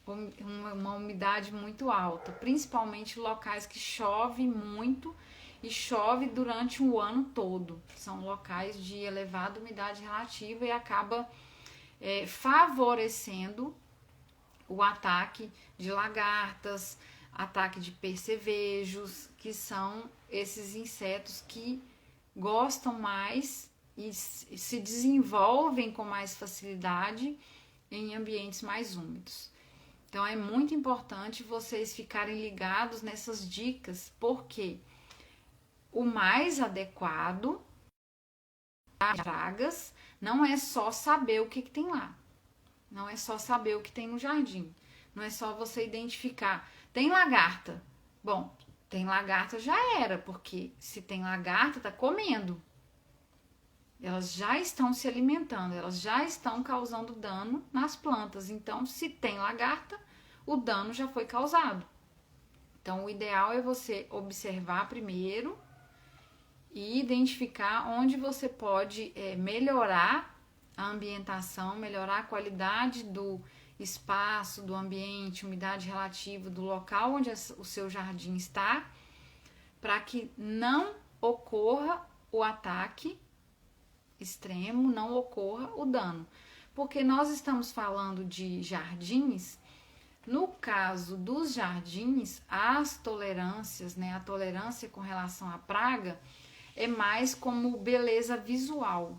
uma umidade muito alta, principalmente locais que chove muito e chove durante o ano todo. São locais de elevada umidade relativa e acaba favorecendo o ataque de lagartas, ataque de percevejos, que são esses insetos que gostam mais e se desenvolvem com mais facilidade em ambientes mais úmidos. Então é muito importante vocês ficarem ligados nessas dicas, porque o mais adequado para pragas não é só saber o que tem lá, não é só saber o que tem no jardim, não é só você identificar, tem lagarta, bom, tem lagarta já era, porque se tem lagarta tá comendo, elas já estão se alimentando, elas já estão causando dano nas plantas, então se tem lagarta, o dano já foi causado. Então o ideal é você observar primeiro e identificar onde você pode melhorar a ambientação, melhorar a qualidade do espaço, do ambiente, umidade relativa do local onde o seu jardim está, para que não ocorra o ataque extremo, não ocorra o dano. Porque nós estamos falando de jardins, no caso dos jardins, as tolerâncias, né, a tolerância com relação à praga é mais como beleza visual.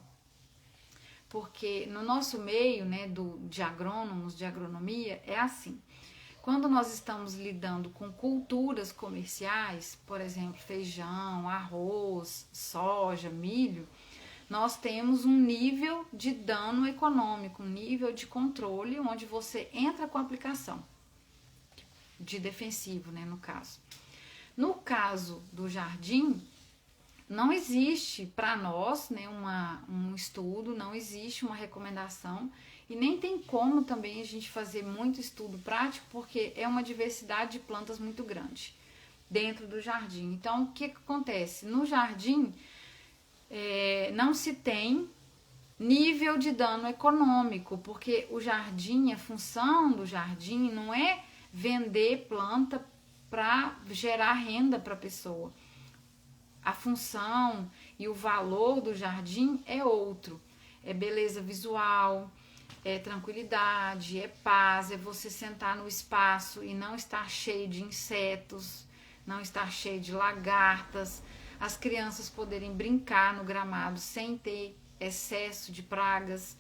porque no nosso meio, né, de agrônomos, de agronomia, é assim. Quando nós estamos lidando com culturas comerciais, por exemplo, feijão, arroz, soja, milho, nós temos um nível de dano econômico, um nível de controle onde você entra com a aplicação de defensivo, né, no caso. No caso do jardim, não existe para nós, né, um estudo, não existe uma recomendação e nem tem como também a gente fazer muito estudo prático, porque é uma diversidade de plantas muito grande dentro do jardim. Então, o que acontece? No jardim, não se tem nível de dano econômico, porque o jardim, a função do jardim não é vender planta para gerar renda para a pessoa. A função e o valor do jardim é outro. É beleza visual, é tranquilidade, é paz, é você sentar no espaço e não estar cheio de insetos, não estar cheio de lagartas, as crianças poderem brincar no gramado sem ter excesso de pragas.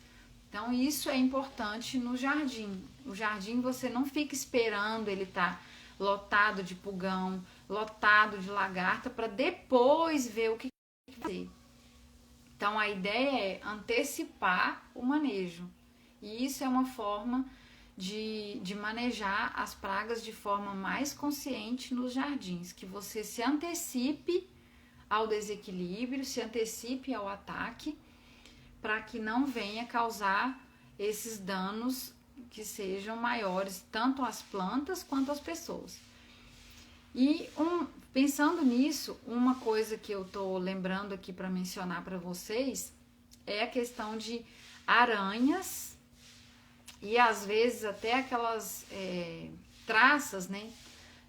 Então isso é importante no jardim. O jardim você não fica esperando ele estar lotado de pulgão, lotado de lagarta para depois ver o que fazer. Então a ideia é antecipar o manejo. E isso é uma forma de manejar as pragas de forma mais consciente nos jardins, que você se antecipe ao desequilíbrio, se antecipe ao ataque, para que não venha causar esses danos que sejam maiores, tanto às plantas quanto às pessoas. E pensando nisso, uma coisa que eu tô lembrando aqui para mencionar para vocês é a questão de aranhas e às vezes até aquelas traças, né?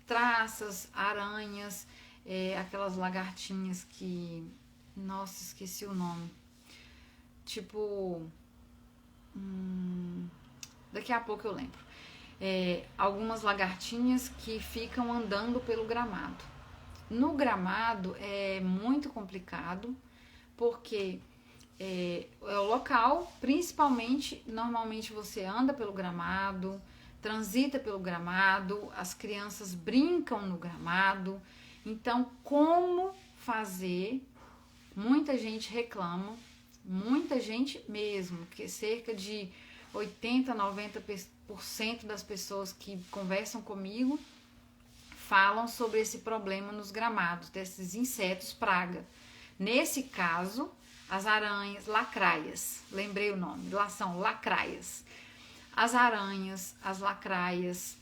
Traças, aranhas, aquelas lagartinhas que... Nossa, esqueci o nome. Tipo... daqui a pouco eu lembro. Algumas lagartinhas que ficam andando pelo gramado. No gramado é muito complicado, porque é o local, principalmente, normalmente você anda pelo gramado, transita pelo gramado, as crianças brincam no gramado. Então, como fazer? Muita gente reclama, muita gente mesmo, que cerca de 80, 90% das pessoas que conversam comigo falam sobre esse problema nos gramados, desses insetos praga. Nesse caso, as aranhas, lacraias, lembrei o nome, lá são lacraias. As aranhas, as lacraias,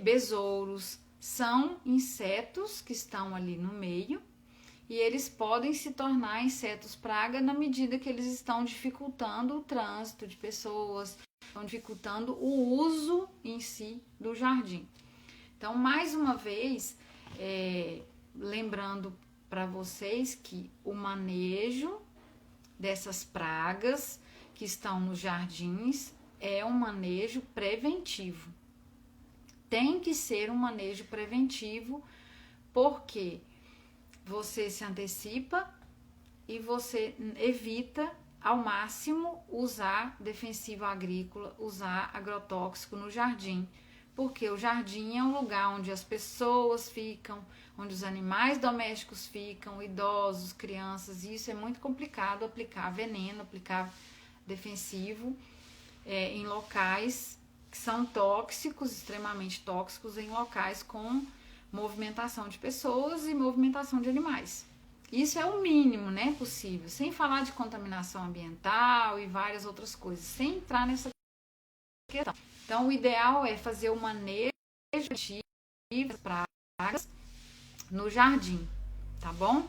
besouros, são insetos que estão ali no meio e eles podem se tornar insetos praga na medida que eles estão dificultando o trânsito de pessoas, estão dificultando o uso em si do jardim. Então, mais uma vez, lembrando para vocês que o manejo dessas pragas que estão nos jardins é um manejo preventivo. Tem que ser um manejo preventivo, porque você se antecipa e você evita ao máximo usar defensivo agrícola, usar agrotóxico no jardim, porque o jardim é um lugar onde as pessoas ficam, onde os animais domésticos ficam, idosos, crianças, e isso é muito complicado aplicar veneno, aplicar defensivo em locais que são tóxicos, extremamente tóxicos, em locais com movimentação de pessoas e movimentação de animais. Isso é o mínimo, né, possível, sem falar de contaminação ambiental e várias outras coisas, sem entrar nessa questão. Então, o ideal é fazer o manejo das pragas no jardim, tá bom?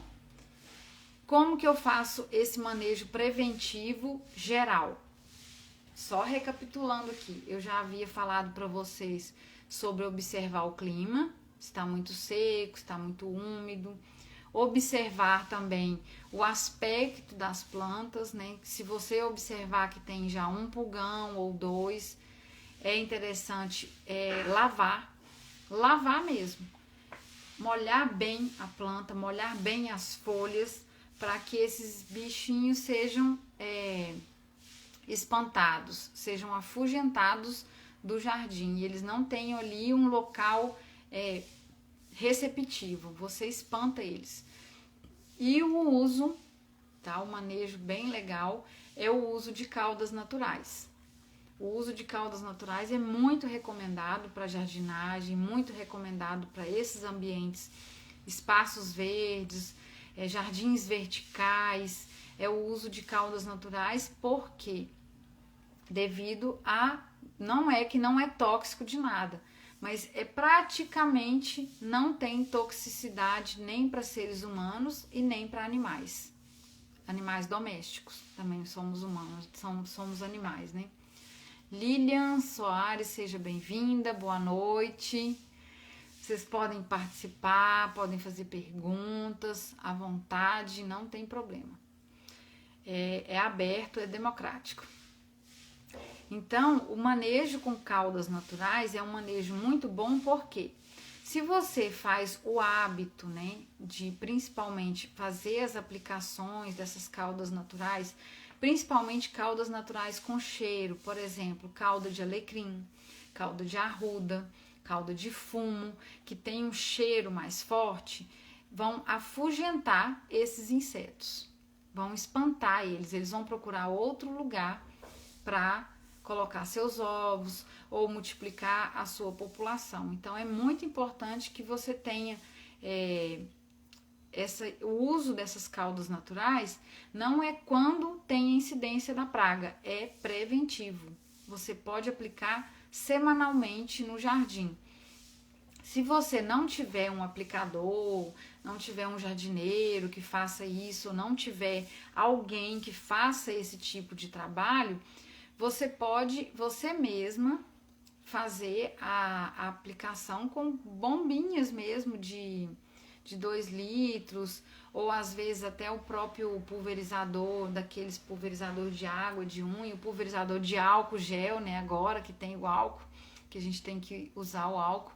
Como que eu faço esse manejo preventivo geral? Só recapitulando aqui, eu já havia falado para vocês sobre observar o clima, se está muito seco, se está muito úmido. Observar também o aspecto das plantas, né? Se você observar que tem já um pulgão ou dois, é interessante lavar mesmo. Molhar bem a planta, molhar bem as folhas, para que esses bichinhos sejam espantados, sejam afugentados do jardim e eles não tenham ali um local receptivo, você espanta eles. E o uso, tá? O manejo bem legal é o uso de caudas naturais. O uso de caudas naturais é muito recomendado para jardinagem, muito recomendado para esses ambientes, espaços verdes, jardins verticais, é o uso de caudas naturais, porque devido a, não é que não é tóxico de nada, mas praticamente não tem toxicidade nem para seres humanos e nem para animais domésticos, também somos humanos, somos animais, né? Lilian Soares, seja bem-vinda, boa noite. Vocês podem participar, podem fazer perguntas à vontade, não tem problema. É aberto, é democrático. Então, o manejo com caudas naturais é um manejo muito bom, porque se você faz o hábito, né, de principalmente fazer as aplicações dessas caudas naturais, principalmente caudas naturais com cheiro, por exemplo, cauda de alecrim, cauda de arruda, cauda de fumo, que tem um cheiro mais forte, vão afugentar esses insetos, vão espantar eles, eles vão procurar outro lugar para colocar seus ovos ou multiplicar a sua população. Então é muito importante que você tenha o uso dessas caudas naturais. Não é quando tem incidência da praga, é preventivo. Você pode aplicar semanalmente no jardim. Se você não tiver um aplicador, não tiver um jardineiro que faça isso, não tiver alguém que faça esse tipo de trabalho, você pode, você mesma, fazer a aplicação com bombinhas mesmo de 2 litros, ou às vezes até o próprio pulverizador, daqueles pulverizador de água de unha, o pulverizador de álcool gel, né? Agora que tem o álcool, que a gente tem que usar o álcool.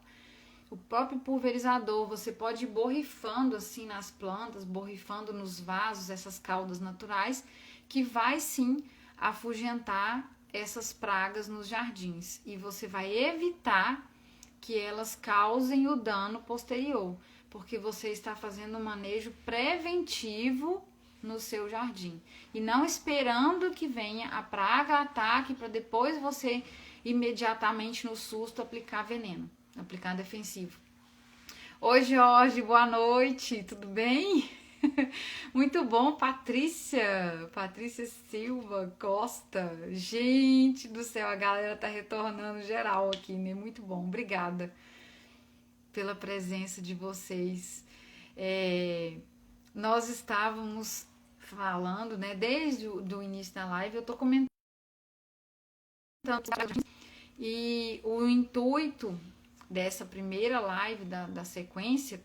O próprio pulverizador, você pode ir borrifando assim nas plantas, borrifando nos vasos essas caudas naturais, que vai sim afugentar essas pragas nos jardins e você vai evitar que elas causem o dano posterior, porque você está fazendo um manejo preventivo no seu jardim e não esperando que venha a praga, ataque, para depois você imediatamente no susto aplicar veneno, aplicar defensivo. Oi, Jorge, boa noite, tudo bem? Muito bom, Patrícia Silva Costa. Gente do céu, a galera tá retornando geral aqui, né? Muito bom, obrigada pela presença de vocês. Nós estávamos falando, né? Desde o início da live, eu tô comentando, e o intuito dessa primeira live da sequência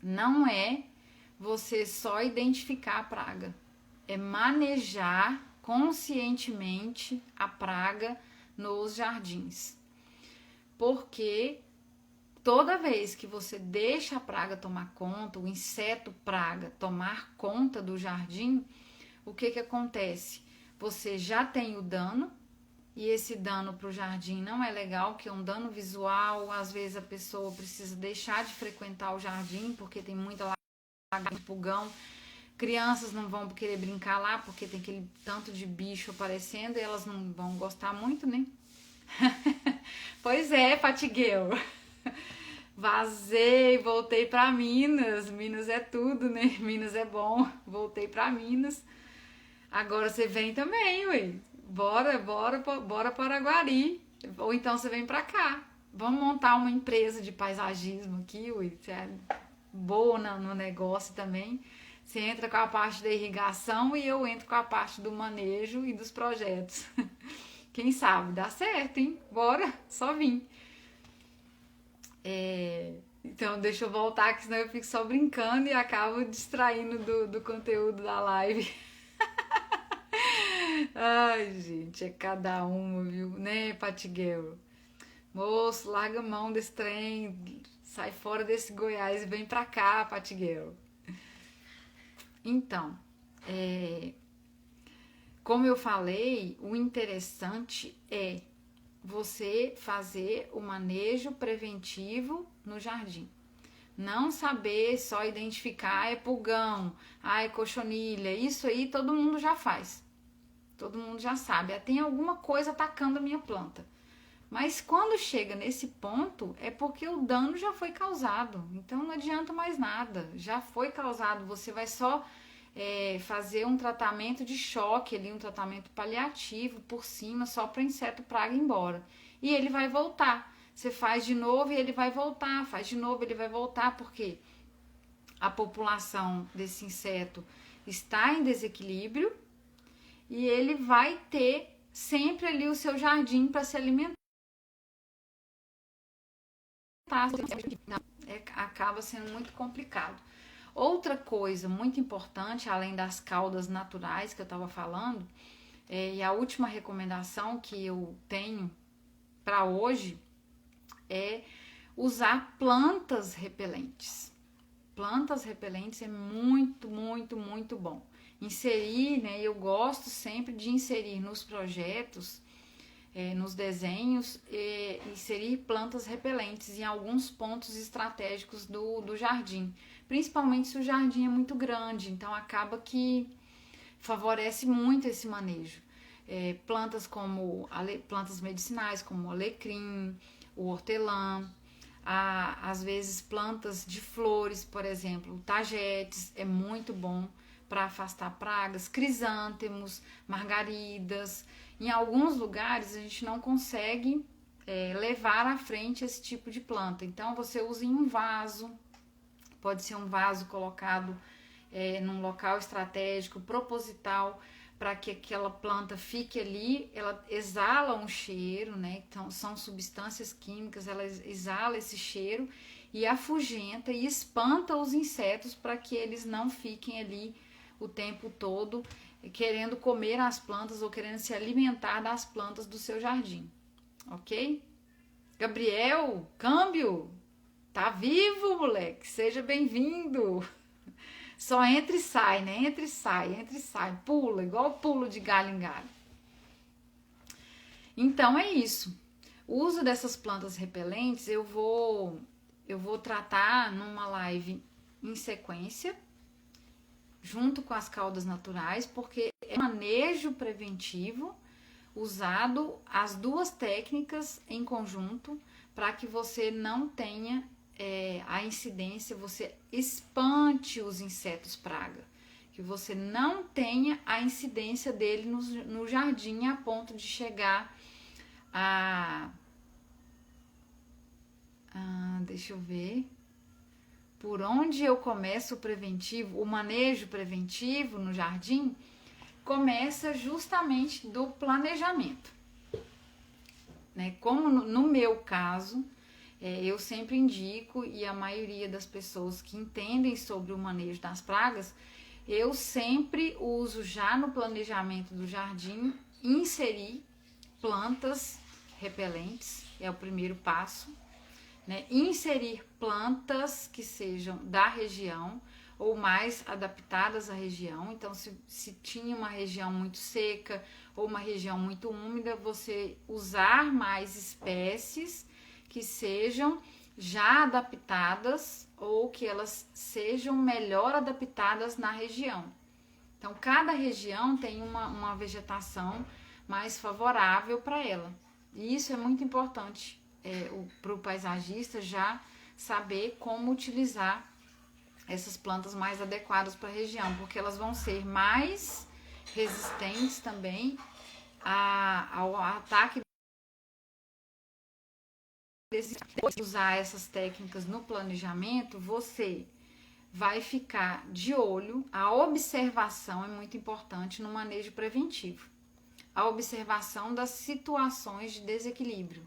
não é você só identificar a praga, é manejar conscientemente a praga nos jardins. Porque toda vez que você deixa a praga tomar conta, o inseto praga tomar conta do jardim, o que acontece? Você já tem o dano, e esse dano para o jardim não é legal, que é um dano visual. Às vezes a pessoa precisa deixar de frequentar o jardim porque tem muita lagarta, pulgão. Crianças não vão querer brincar lá porque tem aquele tanto de bicho aparecendo e elas não vão gostar muito, né? Pois é, Patigueu. Vazei, voltei para Minas. Minas é tudo, né? Minas é bom. Voltei para Minas. Agora você vem também, ué. Bora para Araguari. Ou então você vem pra cá. Vamos montar uma empresa de paisagismo aqui, ué. Você é boa no negócio também. Você entra com a parte da irrigação e eu entro com a parte do manejo e dos projetos. Quem sabe? Dá certo, hein? Bora, só vim. Então, deixa eu voltar, que senão eu fico só brincando e acabo distraindo do conteúdo da live. Ai, gente, é cada uma, viu? Né, Patigueu? Moço, larga a mão desse trem, sai fora desse Goiás e vem pra cá, Patigueu. Então, Como eu falei, o interessante é você fazer o manejo preventivo no jardim. Não saber só identificar, é pulgão, é cochonilha, isso aí todo mundo já faz. Todo mundo já sabe, tem alguma coisa atacando a minha planta. Mas quando chega nesse ponto, é porque o dano já foi causado. Então não adianta mais nada, já foi causado. Você vai só fazer um tratamento de choque ali, um tratamento paliativo por cima, só para o inseto praga ir embora. E ele vai voltar. Você faz de novo e ele vai voltar, faz de novo, ele vai voltar, porque a população desse inseto está em desequilíbrio e ele vai ter sempre ali o seu jardim para se alimentar. Acaba sendo muito complicado. Outra coisa muito importante, além das caudas naturais que eu estava falando, e a última recomendação que eu tenho para hoje é usar plantas repelentes. Plantas repelentes é muito, muito, muito bom. Inserir, né? Eu gosto sempre de inserir nos projetos, nos desenhos, inserir plantas repelentes em alguns pontos estratégicos do jardim. Principalmente se o jardim é muito grande, então acaba que favorece muito esse manejo. Plantas como plantas medicinais, como o alecrim, o hortelã, às vezes plantas de flores, por exemplo, tagetes é muito bom para afastar pragas, crisântemos, margaridas. Em alguns lugares a gente não consegue levar à frente esse tipo de planta, então você usa em um vaso, pode ser um vaso colocado num local estratégico, proposital, para que aquela planta fique ali. Ela exala um cheiro, né? Então são substâncias químicas, ela exala esse cheiro e afugenta e espanta os insetos para que eles não fiquem ali o tempo todo querendo comer as plantas ou querendo se alimentar das plantas do seu jardim, ok? Gabriel, câmbio, tá vivo, moleque, seja bem-vindo. Só entra e sai, né? Entra e sai, pula, igual pulo de galho em galho. Então é isso. O uso dessas plantas repelentes eu vou tratar numa live em sequência, junto com as caudas naturais, porque é manejo preventivo usado as duas técnicas em conjunto para que você não tenha a incidência, você espante os insetos praga, que você não tenha a incidência dele no jardim a ponto de chegar deixa eu ver, por onde eu começo o preventivo, o manejo preventivo no jardim, começa justamente do planejamento, né? Como no meu caso, eu sempre indico, e a maioria das pessoas que entendem sobre o manejo das pragas, eu sempre uso já no planejamento do jardim, inserir plantas repelentes, é o primeiro passo, né? Inserir plantas que sejam da região ou mais adaptadas à região. Então, se tinha uma região muito seca ou uma região muito úmida, você usar mais espécies que sejam já adaptadas ou que elas sejam melhor adaptadas na região. Então, cada região tem uma vegetação mais favorável para ela. E isso é muito importante para o paisagista já saber como utilizar essas plantas mais adequadas para a região, porque elas vão ser mais resistentes também ao ataque. Depois de usar essas técnicas no planejamento, você vai ficar de olho. A observação é muito importante no manejo preventivo. A observação das situações de desequilíbrio.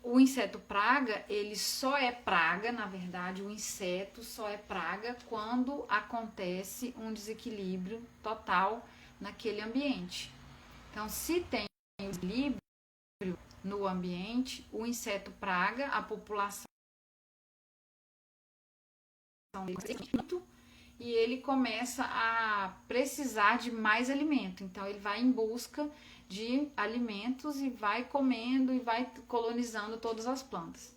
O inseto praga, ele só é praga, na verdade, o inseto só é praga quando acontece um desequilíbrio total naquele ambiente. Então, se tem equilíbrio no ambiente, o inseto praga, a população muito, e ele começa a precisar de mais alimento. Então ele vai em busca de alimentos e vai comendo e vai colonizando todas as plantas.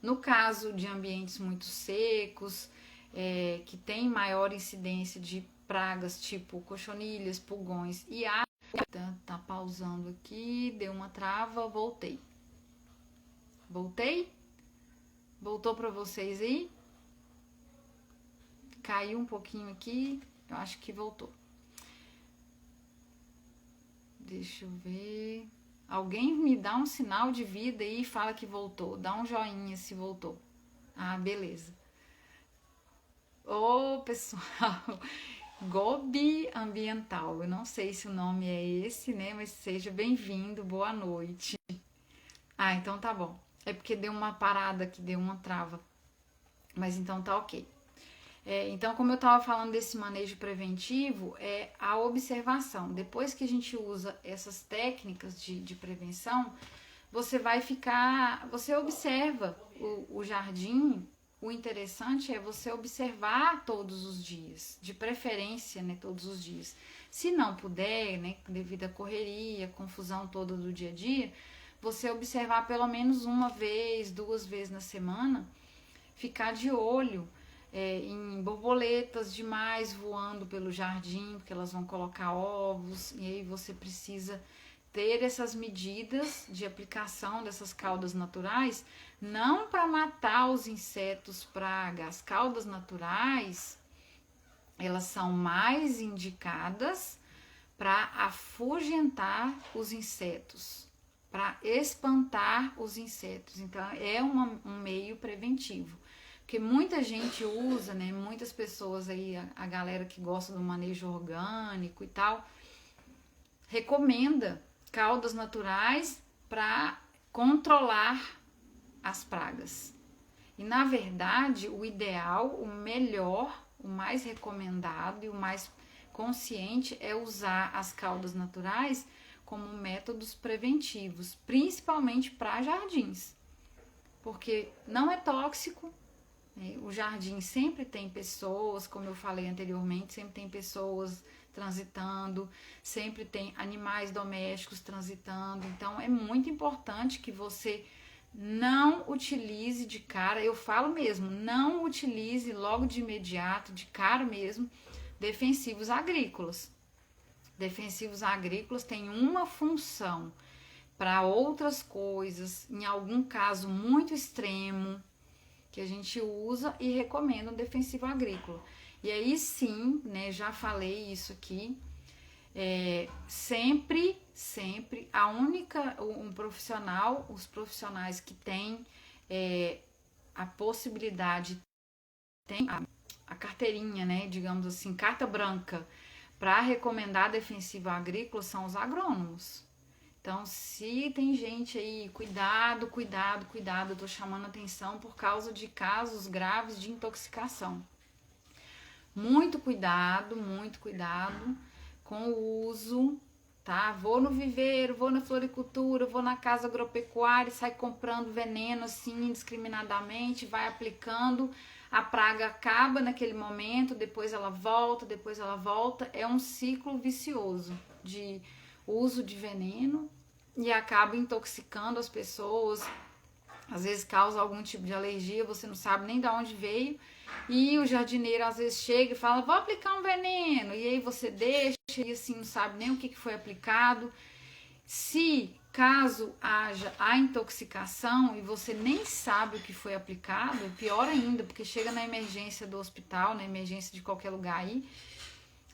No caso de ambientes muito secos, que tem maior incidência de pragas tipo cochonilhas, pulgões e tá pausando aqui, deu uma trava, voltei. Voltei? Voltou para vocês aí? Caiu um pouquinho aqui, eu acho que voltou. Deixa eu ver. Alguém me dá um sinal de vida aí e fala que voltou. Dá um joinha se voltou. Ah, beleza. Ô, pessoal, Gobi Ambiental. Eu não sei se o nome é esse, né? Mas seja bem-vindo, boa noite. Ah, então tá bom. É porque deu uma parada aqui, deu uma trava. Mas então tá ok. Então, como eu estava falando desse manejo preventivo, é a observação. Depois que a gente usa essas técnicas de prevenção, você vai ficar. Você observa o jardim. O interessante é você observar todos os dias, de preferência, né, todos os dias. Se não puder, né, devido à correria, confusão toda do dia a dia, você observar pelo menos uma vez, 2 vezes na semana, ficar de olho em borboletas demais voando pelo jardim, porque elas vão colocar ovos, e aí você precisa ter essas medidas de aplicação dessas caudas naturais, não para matar os insetos praga. As caudas naturais, elas são mais indicadas para afugentar os insetos, para espantar os insetos. Então, é um meio preventivo. Porque muita gente usa, né? Muitas pessoas aí, a galera que gosta do manejo orgânico e tal, recomenda caudas naturais para controlar as pragas. E na verdade, o ideal, o melhor, o mais recomendado e o mais consciente é usar as caudas naturais como métodos preventivos, principalmente para jardins. Porque não é tóxico. O jardim sempre tem pessoas, como eu falei anteriormente, sempre tem pessoas transitando, sempre tem animais domésticos transitando. Então é muito importante que você não utilize de cara, eu falo mesmo, não utilize logo de imediato, de cara mesmo, defensivos agrícolas. Defensivos agrícolas têm uma função para outras coisas, em algum caso muito extremo, que a gente usa e recomenda um defensivo agrícola. E aí sim, né, já falei isso aqui, sempre um profissional, os profissionais que têm a possibilidade, tem a carteirinha, né, digamos assim, carta branca para recomendar defensivo agrícola são os agrônomos. Então, se tem gente aí, cuidado, eu tô chamando atenção por causa de casos graves de intoxicação. Muito cuidado com o uso, tá? Vou no viveiro, vou na floricultura, vou na casa agropecuária e sai comprando veneno assim indiscriminadamente, vai aplicando, a praga acaba naquele momento, depois ela volta, é um ciclo vicioso de uso de veneno e acaba intoxicando as pessoas, às vezes causa algum tipo de alergia, você não sabe nem de onde veio, e o jardineiro às vezes chega e fala, vou aplicar um veneno, e aí você deixa e assim não sabe nem o que foi aplicado. Se caso haja a intoxicação e você nem sabe o que foi aplicado, pior ainda, porque chega na emergência do hospital, na emergência de qualquer lugar aí,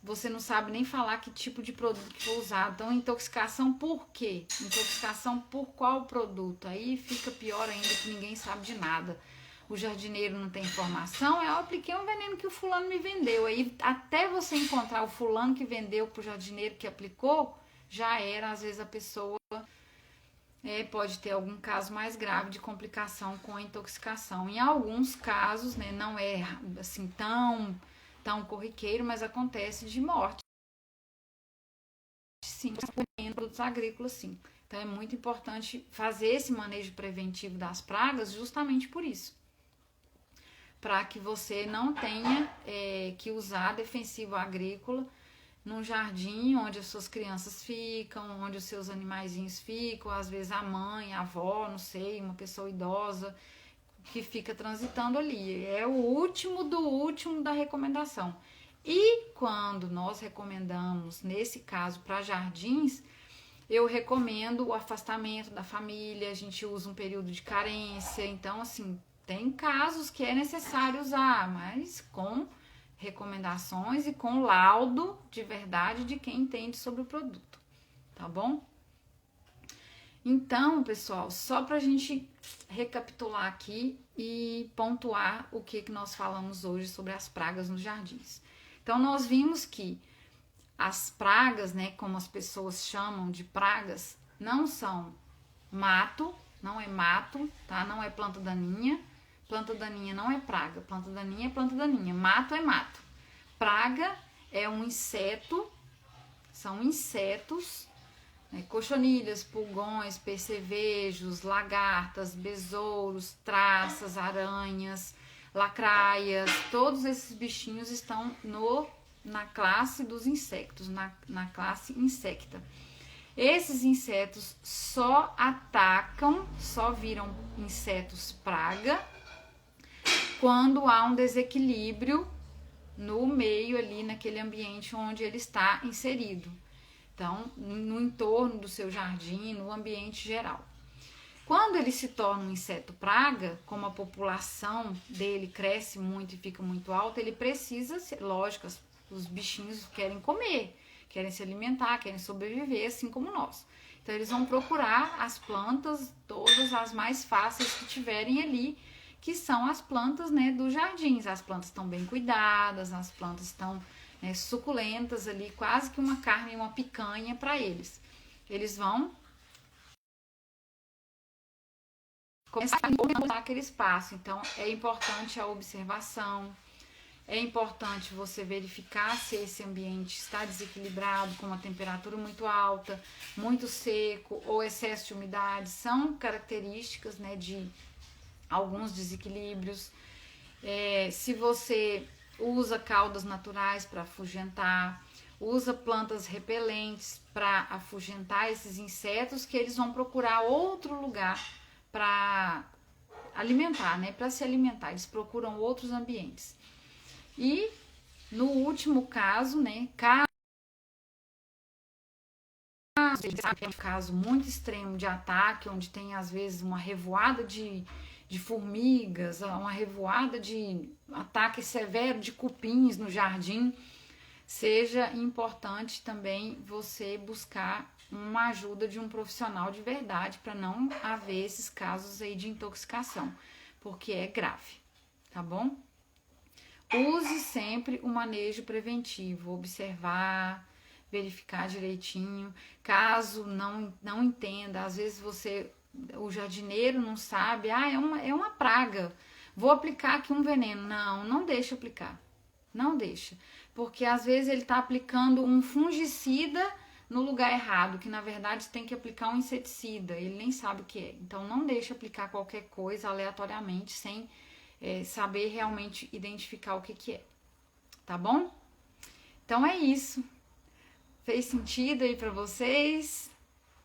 você não sabe nem falar que tipo de produto que foi usado. Então, intoxicação por quê? Intoxicação por qual produto? Aí fica pior ainda, que ninguém sabe de nada. O jardineiro não tem informação, eu apliquei um veneno que o fulano me vendeu. Aí, até você encontrar o fulano que vendeu pro jardineiro que aplicou, já era, às vezes a pessoa pode ter algum caso mais grave de complicação com a intoxicação. Em alguns casos, né, não é assim tão corriqueiro, mas acontece de morte, sim, em produtos agrícolas, sim. Então é muito importante fazer esse manejo preventivo das pragas justamente por isso. para que você não tenha que usar defensivo agrícola num jardim onde as suas crianças ficam, onde os seus animaizinhos ficam, às vezes a mãe, a avó, não sei, uma pessoa idosa que fica transitando ali. É o último do último da recomendação. E quando nós recomendamos, nesse caso, para jardins, eu recomendo o afastamento da família, a gente usa um período de carência, então assim, tem casos que é necessário usar, mas com recomendações e com laudo de verdade de quem entende sobre o produto, tá bom? Então, pessoal, só para a gente recapitular aqui e pontuar o que nós falamos hoje sobre as pragas nos jardins. Então, nós vimos que as pragas, né, como as pessoas chamam de pragas, não são mato, não é mato, tá? Não é planta daninha. Planta daninha não é praga, planta daninha é planta daninha, mato é mato. Praga é um inseto, são insetos, né, cochonilhas, pulgões, percevejos, lagartas, besouros, traças, aranhas, lacraias, todos esses bichinhos estão na classe dos insectos, na classe insecta. Esses insetos só atacam, só viram insetos praga quando há um desequilíbrio no meio ali, naquele ambiente onde ele está inserido. Então, no entorno do seu jardim, no ambiente geral. Quando ele se torna um inseto praga, como a população dele cresce muito e fica muito alta, ele precisa, lógico, os bichinhos querem comer, querem se alimentar, querem sobreviver, assim como nós. Então, eles vão procurar as plantas, todas as mais fáceis que tiverem ali, que são as plantas, né, dos jardins. As plantas estão bem cuidadas, as plantas estão, né, suculentas ali, quase que uma carne, uma picanha para eles. Eles vão começar a ocupar aquele espaço. Então, é importante a observação, é importante você verificar se esse ambiente está desequilibrado, com uma temperatura muito alta, muito seco ou excesso de umidade. São características, né, de alguns desequilíbrios. Se você usa caudas naturais para afugentar, usa plantas repelentes para afugentar esses insetos, que eles vão procurar outro lugar para alimentar, né? Para se alimentar, eles procuram outros ambientes. E no último caso, né? Caso é um caso muito extremo de ataque, onde tem às vezes uma revoada de formigas, uma revoada de ataque severo de cupins no jardim, seja importante também você buscar uma ajuda de um profissional de verdade para não haver esses casos aí de intoxicação, porque é grave, tá bom? Use sempre o manejo preventivo, observar, verificar direitinho. Caso não entenda, às vezes o jardineiro não sabe, é uma praga, vou aplicar aqui um veneno. Não deixa aplicar, não deixa, porque às vezes ele está aplicando um fungicida no lugar errado, que na verdade tem que aplicar um inseticida, ele nem sabe o que é. Então não deixa aplicar qualquer coisa aleatoriamente, sem saber realmente identificar o que é, tá bom? Então é isso. Fez sentido aí para vocês?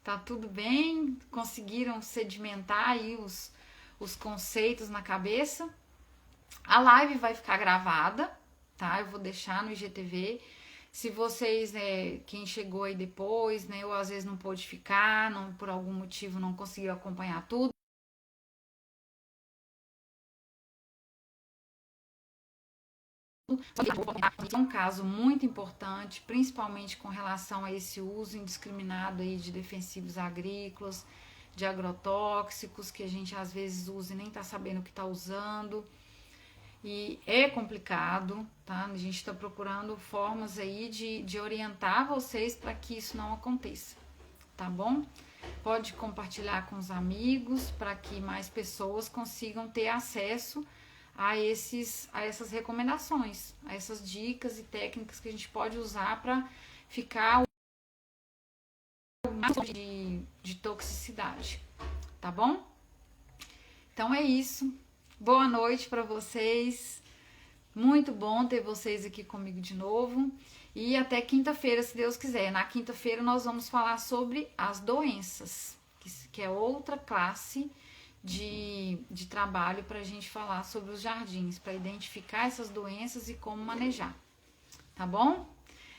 Tá tudo bem? Conseguiram sedimentar aí os conceitos na cabeça? A live vai ficar gravada, tá? Eu vou deixar no IGTV. Se vocês, quem chegou aí depois, né, ou às vezes não pôde ficar, por algum motivo não conseguiu acompanhar tudo, é um caso muito importante, principalmente com relação a esse uso indiscriminado aí de defensivos agrícolas, de agrotóxicos, que a gente às vezes usa e nem tá sabendo o que tá usando. E é complicado, tá? A gente está procurando formas aí de orientar vocês para que isso não aconteça, tá bom? Pode compartilhar com os amigos para que mais pessoas consigam ter acesso a essas recomendações, a essas dicas e técnicas que a gente pode usar para ficar de toxicidade, tá bom? Então é isso. Boa noite para vocês. Muito bom ter vocês aqui comigo de novo. E até quinta-feira, se Deus quiser. Na quinta-feira nós vamos falar sobre as doenças, que é outra classe de trabalho para a gente falar sobre os jardins, para identificar essas doenças e como manejar. Tá bom?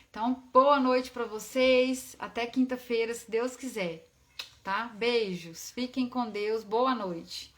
Então, boa noite para vocês. Até quinta-feira, se Deus quiser. Tá? Beijos. Fiquem com Deus. Boa noite.